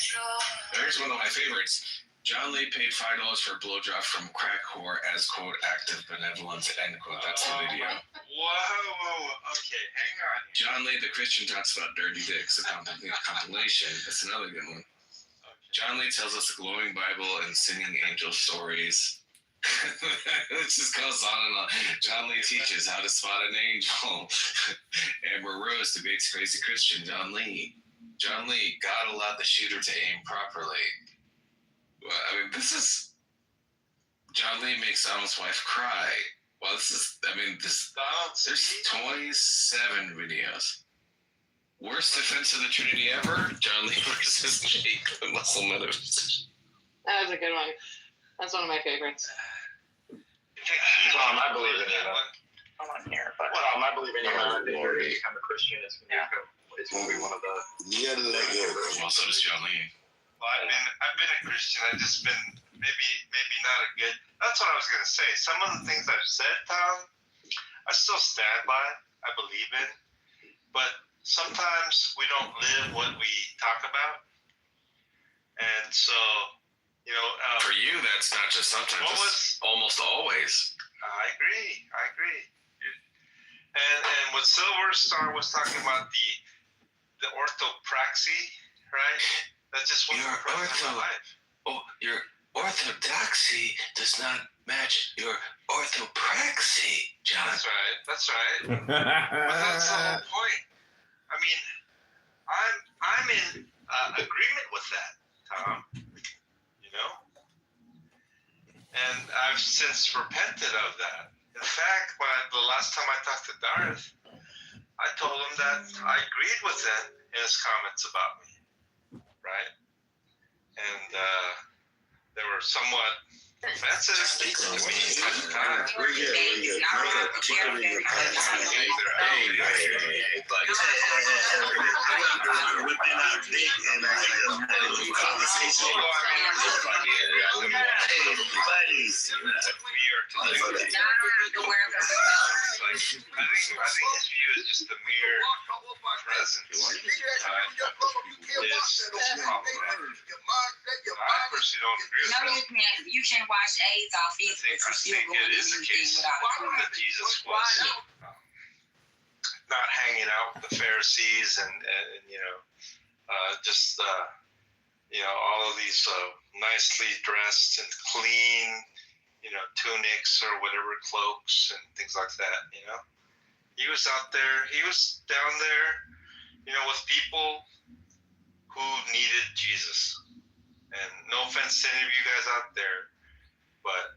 There's one of my favorites. John Lee paid $5 for a blowjob from crack whore as, quote, act of benevolence, end quote. That's the video. Whoa. Okay, hang on. John Lee, the Christian, talks about dirty dicks, a compilation. That's another good one. John Lee tells us a glowing Bible and singing angel stories. It just goes on and on. John Lee teaches how to spot an angel. Amber Rose debates crazy Christian John Lee. John Lee, God allowed the shooter to aim properly. Well, I mean, this is... John Lee makes Donald's wife cry. Well, there's 27 videos. Worst defense of the Trinity ever? John Lee versus Jake, the Muslim Metaphysics. That was a good one. That's one of my favorites. Tom, I believe in you. I'm on here, but Tom, I believe in you. When you become a Christian, it's going to be one of the. Yeah, well, so does John Lee. Well, I've been a Christian. I've just been maybe not a good. That's what I was gonna say. Some of the things I've said, Tom, I still stand by. I believe in, but sometimes we don't live what we talk about, and so for you, that's not just sometimes. It's almost always. I agree. And what Silver Star was talking about the orthopraxy, right? That's just one of my life. Oh, your orthodoxy does not match your orthopraxy, John. That's right. But that's the whole point. I mean, I'm in agreement with that, Tom. And I've since repented of that. In fact, the last time I talked to Darth, I told him that I agreed with him in his comments about me, right? And they were somewhat offensive to me at the time. We're good. Whipping out dick and conversation. I think his view is just the mere presence. I personally don't agree with that. You can wash AIDS off I think it is the case that Jesus was not hanging out with the Pharisees and all of these nicely dressed and clean, tunics or whatever, cloaks and things like that. He was out there. He was down there, with people who needed Jesus. And no offense to any of you guys out there, but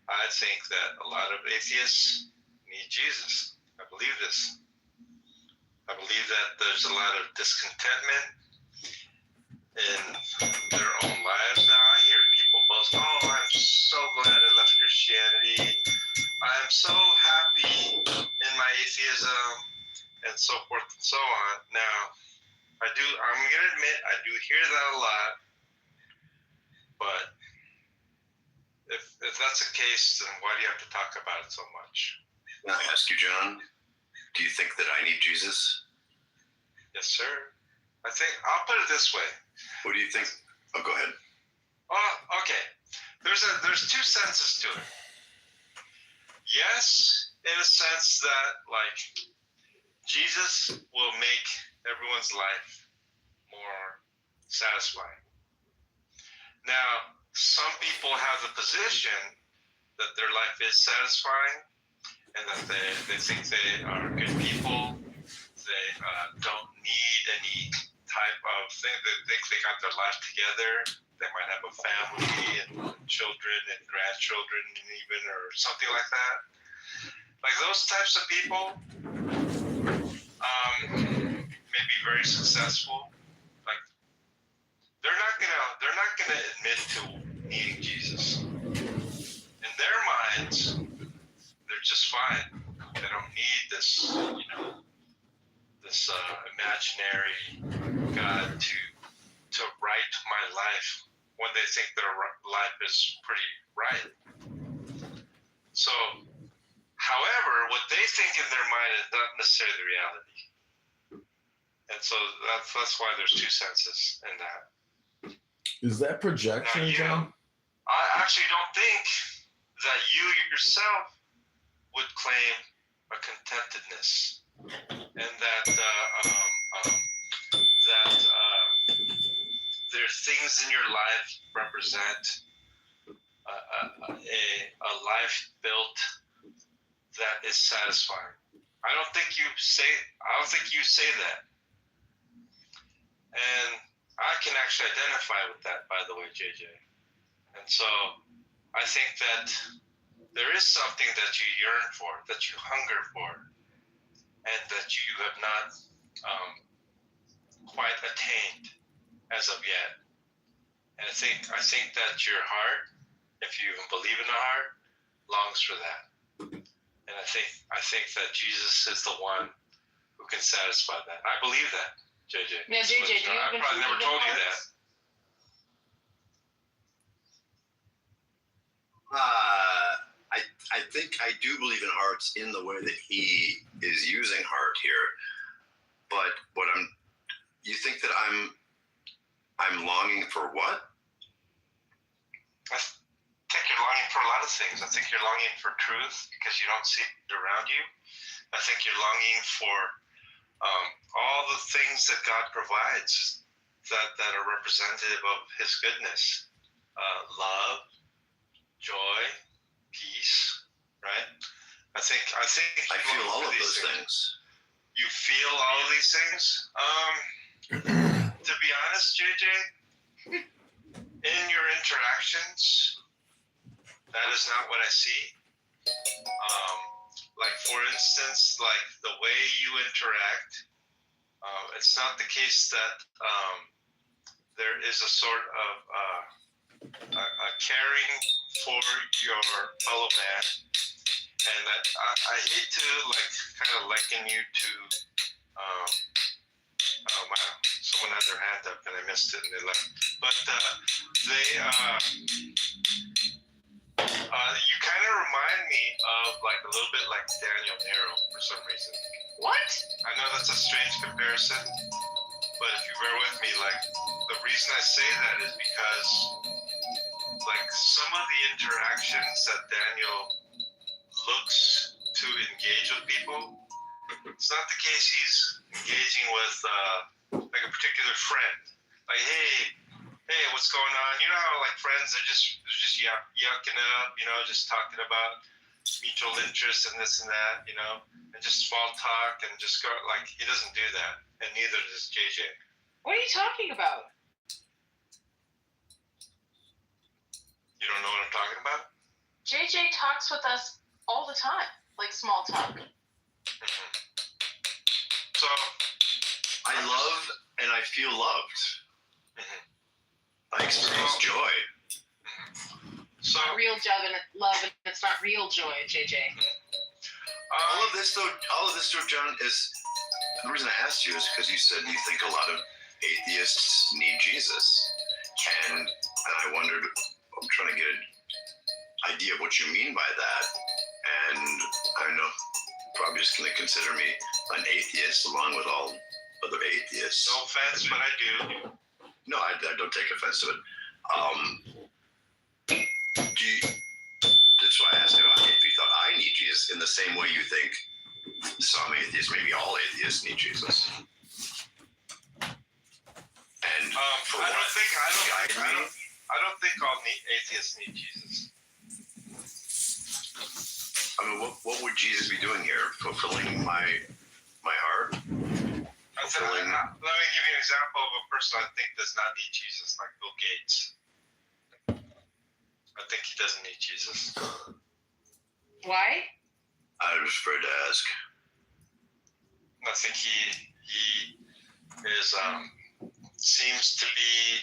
I think that a lot of atheists need Jesus. I believe this. I believe that there's a lot of discontentment in their own lives now. I hear people boast, I'm so glad I left Christianity. I'm so happy in my atheism and so forth and so on. Now, I'm going to admit, I do hear that a lot. But if that's the case, then why do you have to talk about it so much? Can I ask you, John, do you think that I need Jesus? Yes, sir. I think, I'll put it this way. What do you think? Oh, go ahead. Oh, okay. There's two senses to it. Yes, in a sense that, Jesus will make everyone's life more satisfying. Now, some people have the position that their life is satisfying and that they think they are good people. They don't need type of thing that they got their life together. They might have a family and children and grandchildren even, or something like that. Like those types of people may be very successful. Like they're not gonna admit to needing Jesus. In their minds, they're just fine. They don't need this, this imaginary God to write my life when they think their life is pretty right. So, however, what they think in their mind is not necessarily the reality. And so that's why there's two senses in that. Is that projection, John? I actually don't think that you yourself would claim a contentedness, and that there's things in your life represent a life built that is satisfying. I don't think you say that, and I can actually identify with that, by the way, JJ. And so I think that there is something that you yearn for, that you hunger for, and that you have not quite attained as of yet. And I think that your heart, if you even believe in the heart, longs for that. And I think that Jesus is the one who can satisfy that. I believe that, JJ. Now, JJ, do you I even probably never believe in told you hearts? that. I think I do believe in hearts in the way that he is using heart here. But you think that I'm longing for what? I think you're longing for a lot of things. I think you're longing for truth because you don't see it around you. I think you're longing for all the things that God provides that are representative of his goodness. Love, joy, peace, right? I think I feel all of those things. You feel all of these things? To be honest, JJ, in your interactions, that is not what I see. Like for instance, like the way you interact, it's not the case that there is a sort of a caring for your fellow man, and that I hate to like kind of liken you to oh wow, someone had their hand up and I missed it and they left. But you kind of remind me of like a little bit like Daniel Nero for some reason. What? I know that's a strange comparison, but if you bear with me, like the reason I say that is because like some of the interactions that Daniel looks to engage with people, it's not the case he's engaging with like a particular friend. Like, hey, what's going on? You know how like friends are just yucking it up, just talking about mutual interests and this and that, and just small talk and just go like he doesn't do that, and neither does JJ. What are you talking about? You don't know what I'm talking about? JJ talks with us all the time, like small talk. So I love and I feel loved. I experience joy. So real love, and it's not real joy, JJ. All of this, though, John, is the reason I asked you is because you said you think a lot of atheists need Jesus, and I wondered. I'm trying to get an idea of what you mean by that, and I know you're probably just going to consider me an atheist along with all other atheists. No offense, but I do. No, I don't take offense to it. That's why I asked if you thought I need Jesus in the same way you think some atheists, maybe all atheists, need Jesus. And I don't think all atheists need Jesus. I mean, what would Jesus be doing here? Fulfilling my heart? fulfilling. Let me give you an example of a person I think does not need Jesus, like Bill Gates. I think he doesn't need Jesus. Why? I was afraid to ask. I think he is seems to be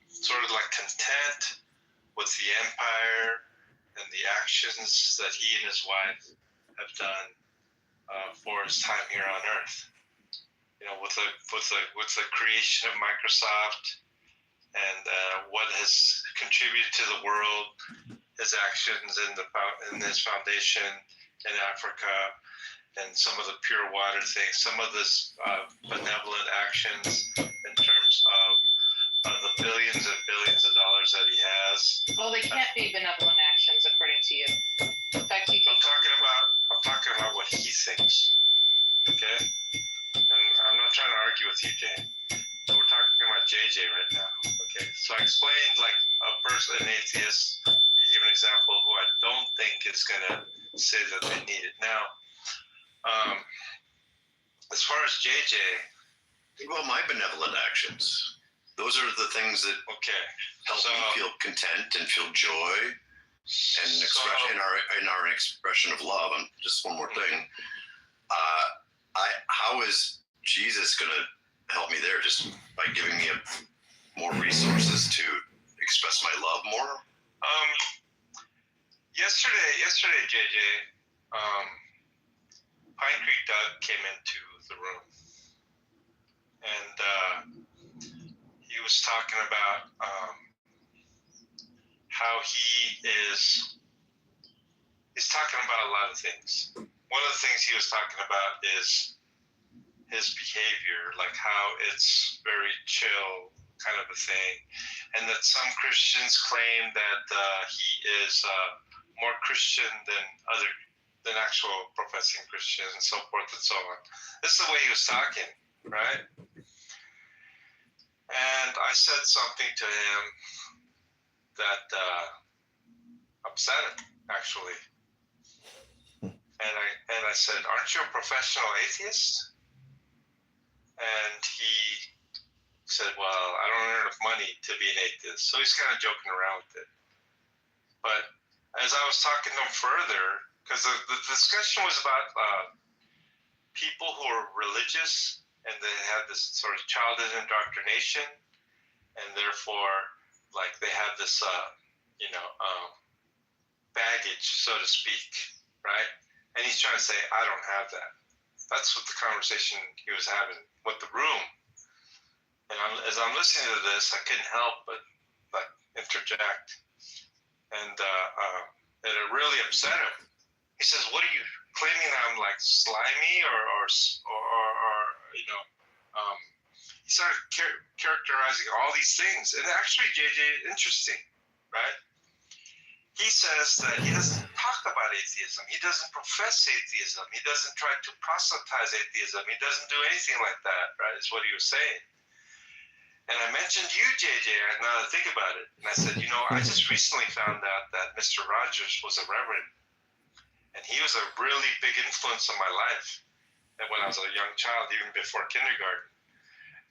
sort of like content with the empire and the actions that he and his wife have done for his time here on Earth. You know, with the creation of Microsoft and what has contributed to the world, his actions in his foundation in Africa, and some of the pure water things, some of this benevolent actions in terms of the billions and billions of dollars that he has. Well, they can't be benevolent actions according to you. In fact, you think I'm talking about what he thinks. Okay? And I'm not trying to argue with you, Jane. We're talking about JJ right now. Okay? So I explained like a person, an atheist, give an example who I don't think is gonna say that they need it. Now, as far as JJ, think about my benevolent actions. Those are the things that help me feel content and feel joy and expression in our expression of love. And just one more thing, how is Jesus going to help me there? Just by giving me more resources to express my love more. Yesterday, JJ, Pine Creek Doug came into the room, and he was talking about how he's talking about a lot of things. One of the things he was talking about is his behavior, like how it's very chill kind of a thing, and that some Christians claim that he is more Christian than actual professing Christians, and so forth and so on. This is the way he was talking, right? And I said something to him that upset him, actually. And I said, "Aren't you a professional atheist?" And he said, "Well, I don't earn enough money to be an atheist." So he's kind of joking around with it. But as I was talking to him further, because the discussion was about people who are religious and they have this sort of childhood indoctrination, and therefore, like, they have this, baggage, so to speak, right? And he's trying to say, I don't have that. That's what the conversation he was having with the room. And as I'm listening to this, I couldn't help but interject. And it really upset him. He says, "What are you claiming? I'm like slimy or he started characterizing all these things. And actually, JJ, interesting, right? He says that he doesn't talk about atheism. He doesn't profess atheism. He doesn't try to proselytize atheism. He doesn't do anything like that, right? Is what he was saying. And I mentioned you, JJ, now that I think about it. And I said, I just recently found out that Mr. Rogers was a reverend. And he was a really big influence on my life. And when I was a young child, even before kindergarten.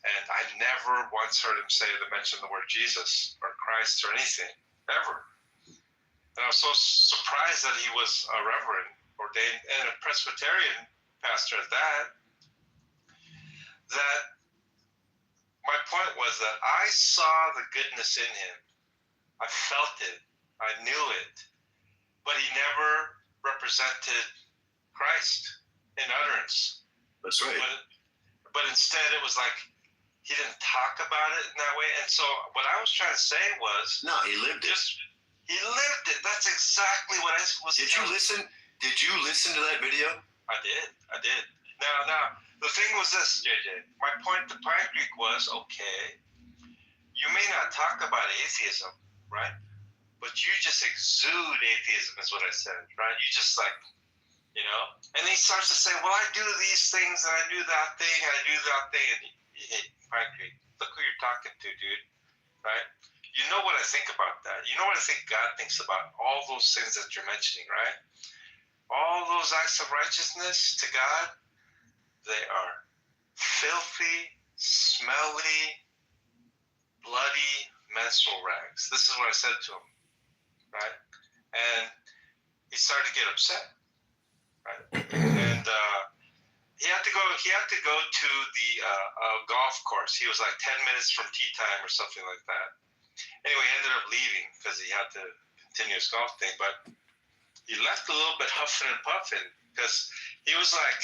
And I never once heard him mention the word Jesus or Christ or anything, ever. And I was so surprised that he was a reverend, ordained, and a Presbyterian pastor at that my point was that I saw the goodness in him. I felt it. I knew it. But he never represented Christ in utterance. That's right. But instead it was like he didn't talk about it in that way. And so what I was trying to say was... No, he lived it. He lived it. That's exactly what I was Did you listen to that video? I did. Now, the thing was this, JJ. My point to Pine Creek was, okay, you may not talk about atheism, right? But you just exude atheism is what I said, right? You just and he starts to say, well, I do these things and I do that thing and I do that thing. And hey, Pine Creek, look who you're talking to, dude, right? You know what I think about that. You know what I think God thinks about all those things that you're mentioning, right? All those acts of righteousness to God, They are filthy, smelly, bloody menstrual rags. This is what I said to him, right? And he started to get upset, right? And he had to go to the golf course. He was like 10 minutes from tee time or something like that. Anyway, he ended up leaving because he had to continue his golf thing. But he left a little bit huffing and puffing because he was like,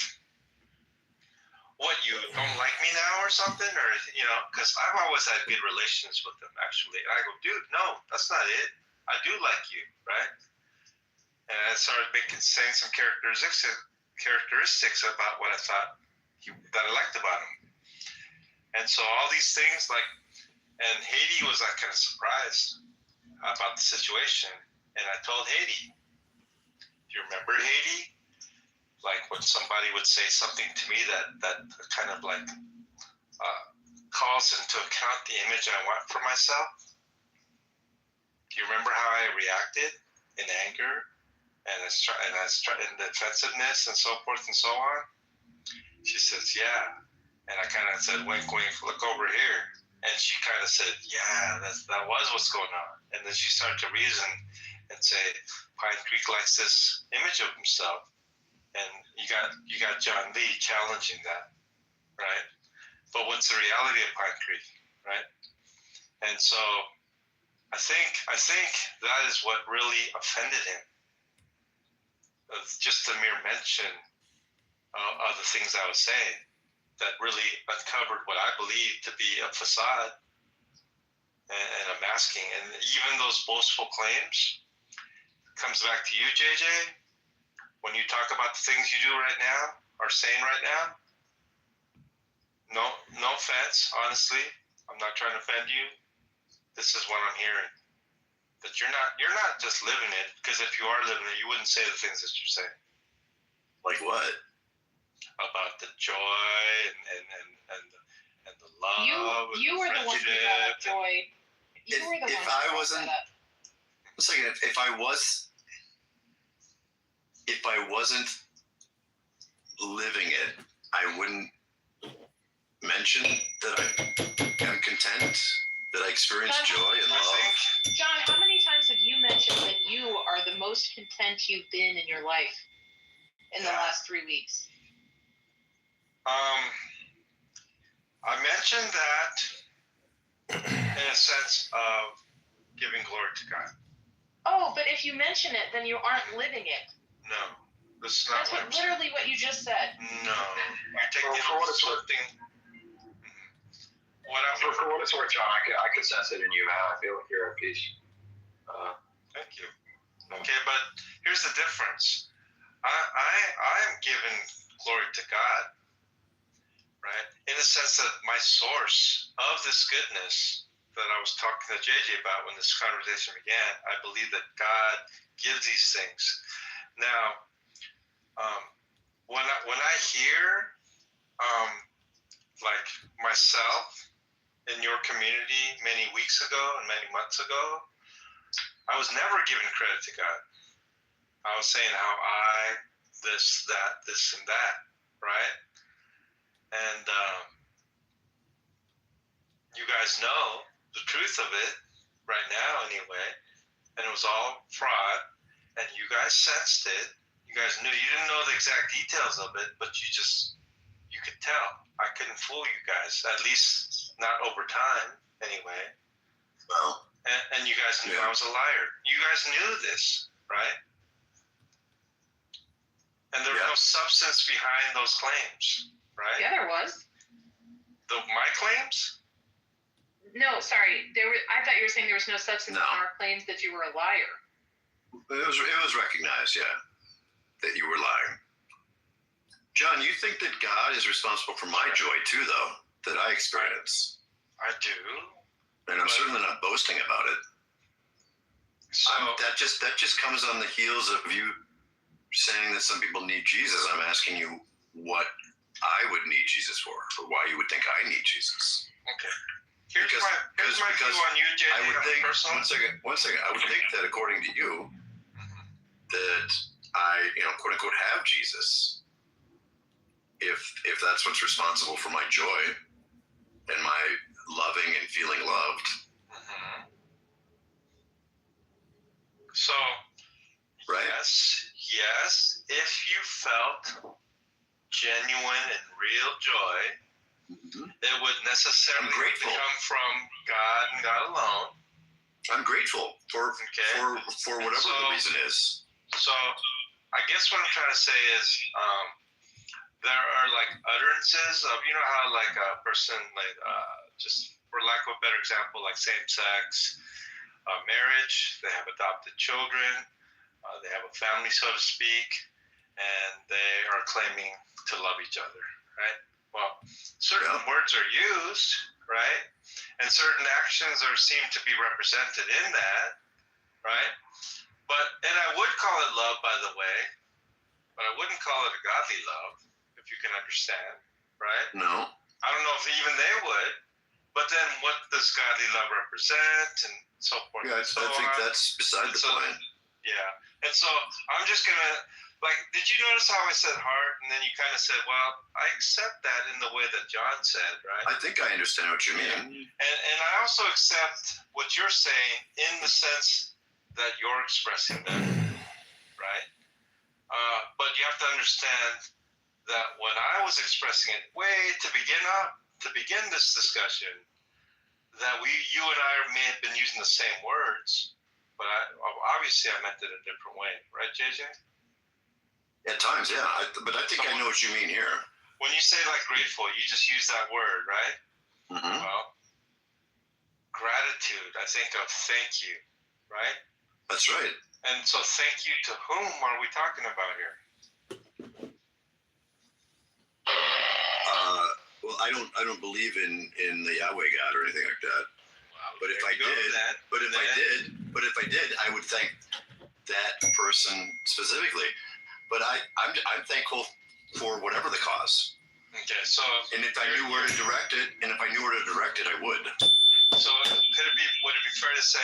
what, you don't like me now or something? Or, you know, because I've always had good relations with him, actually. And I go, dude, no, that's not it. I do like you, right? And I started saying some characteristics about what I thought that I liked about him. And so all these things, like, and Haiti was like kind of surprised about the situation. And I told Haiti, do you remember Haiti? Like when somebody would say something to me that kind of like calls into account the image I want for myself. Do you remember how I reacted in anger and in defensiveness and so forth and so on? She says, yeah. And I kind of said, wink, wink, look over here. And she kind of said, yeah, that was what's going on. And then she started to reason and say, Pine Creek likes this image of himself. And you got John Lee challenging that, right? But what's the reality of Pine Creek, right? And so I think that is what really offended him. It's just a mere mention of the things I was saying that really uncovered what I believe to be a facade and a masking. And even those boastful claims comes back to you, JJ. When you talk about the things you do right now or saying right now, no offense, honestly, I'm not trying to offend you. This is what I'm hearing. That you're not just living it, because if you are living it, you wouldn't say the things that you're saying. Like what? About the joy and the love. You were the one who brought up joy. You were the one who brought that up. It's like if I wasn't living it, I wouldn't mention that I am content, that I experience joy and love. John, how many times have you mentioned that you are the most content you've been in your life in the last 3 weeks? I mentioned that in a sense of giving glory to God. Oh, but if you mention it, then you aren't living it. No, this is not. That's literally what you just said. No, you're taking for what it's worth. For what it's worth, John, I could sense it in you, man. I feel like you're at peace. Thank you. Okay, but here's the difference. I am giving glory to God, right? In the sense that my source of this goodness that I was talking to JJ about when this conversation began, I believe that God gives these things. Now, when I hear like myself in your community many weeks ago and many months ago, I was never giving credit to God. I was saying how this, and that, right? And you guys know the truth of it right now anyway, and it was all fraud, and you guys sensed it. You guys knew, you didn't know the exact details of it, but you could tell. I couldn't fool you guys, at least not over time anyway. Well, and you guys knew I was a liar. You guys knew this, right? And there was no substance behind those claims, right? Yeah, there was. My claims? No, sorry. I thought you were saying there was no substance in our claims that you were a liar. It was recognized, yeah, that you were lying. John, you think that God is responsible for my joy too, though, that I experience? I do. And I'm certainly not boasting about it. So that just comes on the heels of you saying that some people need Jesus. I'm asking you what I would need Jesus for, or why you would think I need Jesus. Okay. Here's my view on you, JJ. I would think, one second. I would think that according to you, that I, quote unquote, have Jesus. if that's what's responsible for my joy and my loving and feeling loved. So, right? Yes, if you felt genuine and real joy, it would necessarily come from God and God alone. I'm grateful for whatever the reason is. So, I guess what I'm trying to say is, there are like utterances of, you know how like a person like just for lack of a better example, like same-sex marriage, they have adopted children, they have a family, so to speak, and they are claiming to love each other, right? Well, certain words are used, right? And certain actions seem to be represented in that, right? And I would call it love, by the way, but I wouldn't call it a godly love, if you can understand, right? No. I don't know if even they would, but then what does godly love represent and so forth and so on. I think that's beside the point. Yeah. And so I'm just going to, like, did you notice how I said heart? And then you kind of said, well, I accept that in the way that John said, right? I think I understand what you mean. And I also accept what you're saying in the sense that you're expressing that, right? But you have to understand that when I was expressing it, to begin this discussion, that you and I may have been using the same words, but obviously I meant it a different way, right, JJ? At times, yeah. But I think I know what you mean here. When you say like grateful, you just use that word, right? Mm-hmm. Well, gratitude, I think of thank you, right? That's right. And so thank you to whom are we talking about here? Well, I don't believe in the Yahweh God or anything like that. Wow, but if I did, I would thank that person specifically. But I'm thankful for whatever the cause. Okay, so and if I knew where to direct it, I would. So would it be fair to say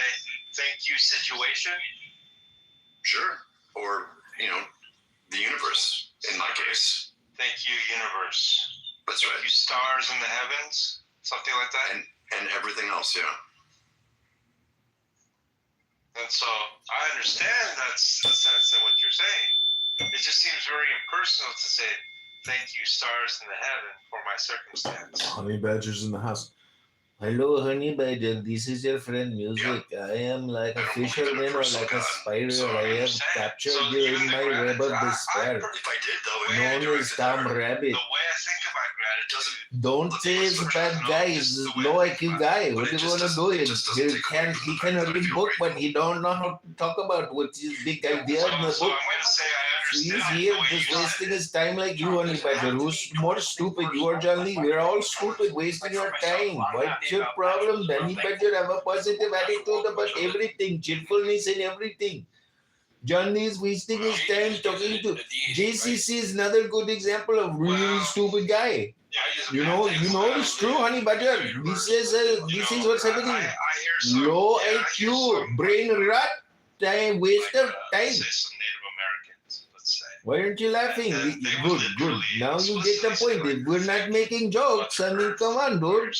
thank you situation? Sure. Or the universe in my case. Thank you universe. That's right. Thank you stars in the heavens, something like that. And everything else, yeah. And so I understand that's the sense in what you're saying. It just seems very impersonal to say, thank you, stars in the heaven, for my circumstance. Honey Badger's in the house. Hello, Honey Badger. This is your friend Music. I am like a fisherman or like a spider. I have captured you in my web of despair. If I did, though, Known as Tom Rabbit. The way I think about gratitude. Don't say he's a bad guy. He's a low IQ guy. What do you want to do? He can read book, but he don't know how to talk about what's his big idea in the book. He's here just wasting his time like you, Honey Badger. Who's more stupid, you or John Lee? We're all stupid, wasting your time. What's your problem? Honey Badger, have a positive attitude about everything, cheerfulness and everything. John Lee is wasting his time talking to JCC is another good example of really stupid guy. You know it's true, Honey Badger. This is what's happening. Low IQ, brain rot, time, waste of time. Why aren't you laughing? Good. Now you get the point. We're not making jokes. I mean, come on, dude.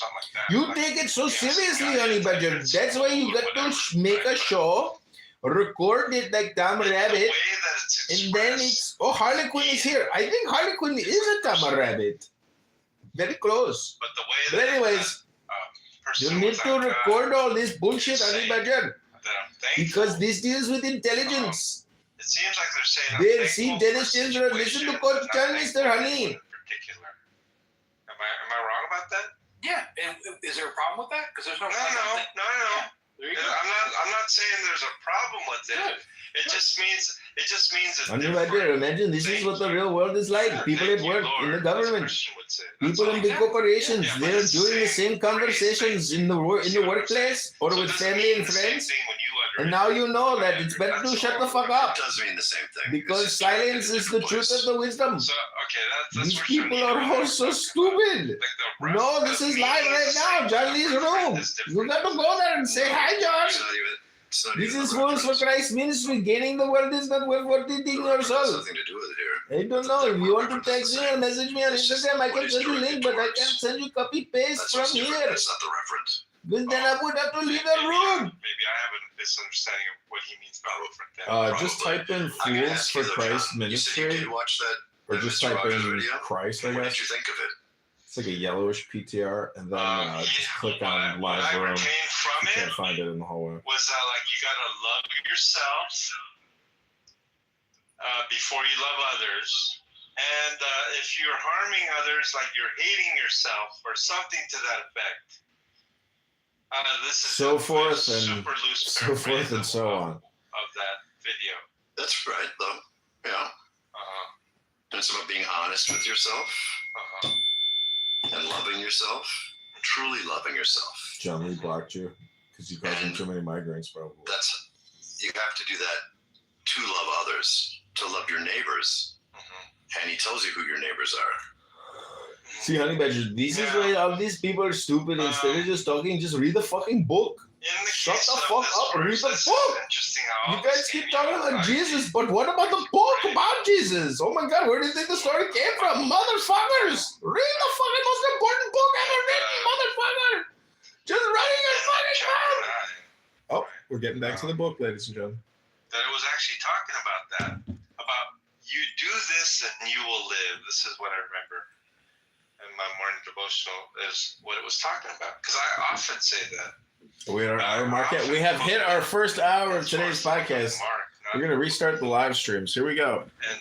You take it so seriously, Honey Badger. That's why you got to make a show, record it like Tom Rabbit, and then Harley Quinn is here. I think Harley Quinn is a Tom Rabbit. Very close. But anyways, you need to record all this bullshit, Honey Badger, because this deals with intelligence. It seems like they're saying Dennis Chandler, listen to Coach Chan, Mr. Honey. Am I wrong about that? Yeah, and is there a problem with that? Because there's no. No. I'm not saying there's a problem with it. It just means it's Honey Badger, imagine this is what the real world is like. People at work, in the government, people in big corporations, they're doing the same conversations in the workplace or with family and friends. And now you know that it's better to shut the fuck up. It does mean the same thing. Because silence is the truth of the wisdom. So, okay, these people are all so stupid. No, this is live right now. John Lee's room. You got to go there and say hi, John. It's not This even is a Fools for reference. Christ ministry. Gaining the world is not worth what you think The reference has yourself. nothing to do with it here. I don't know. If you want to text me or message me on Instagram, I can send you a link, but I can't send you copy paste That's from what's different. here. That's not the reference. Because then I would have to leave the room. Maybe I have a misunderstanding of what he means by different. Just type in I'm gonna Fools ask for you though, Christ John, you said you ministry, did watch that or just Mr. type Rogers in video? Christ, I What guess. did you think of it? It's like a yellowish PTR, and then just click on live What I room. retained from You it can't find it in the hallway. was that like you gotta love yourself before you love others, and if you're harming others, like you're hating yourself or something to that effect. This is So forth and super loose so forth and so on. of that video. That's right, though. Yeah. And it's about being honest with yourself and loving yourself, truly loving yourself. John Lee blocked you because you caused him too many migraines, probably. You have to do that to love others, to love your neighbors. And he tells you who your neighbors are. See, Honey Badger, this is why all these people are stupid. Instead of just talking, just read the fucking book. Shut the fuck up and read the book. You guys keep talking about Jesus, but what about the book about Jesus? Oh my God, where do you think the story came from? Motherfuckers! Read the fucking most important book ever written, motherfucker! Just writing your fucking mouth! Oh, we're getting back to the book, ladies and gentlemen. That it was actually talking about that. About you do this and you will live. This is what I remember. And my morning devotional is what it was talking about. Because I often say that. We are our market. We have hit our first hour of today's podcast. We're gonna restart the live streams. Here we go. And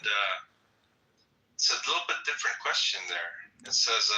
it's a little bit different question there. It says,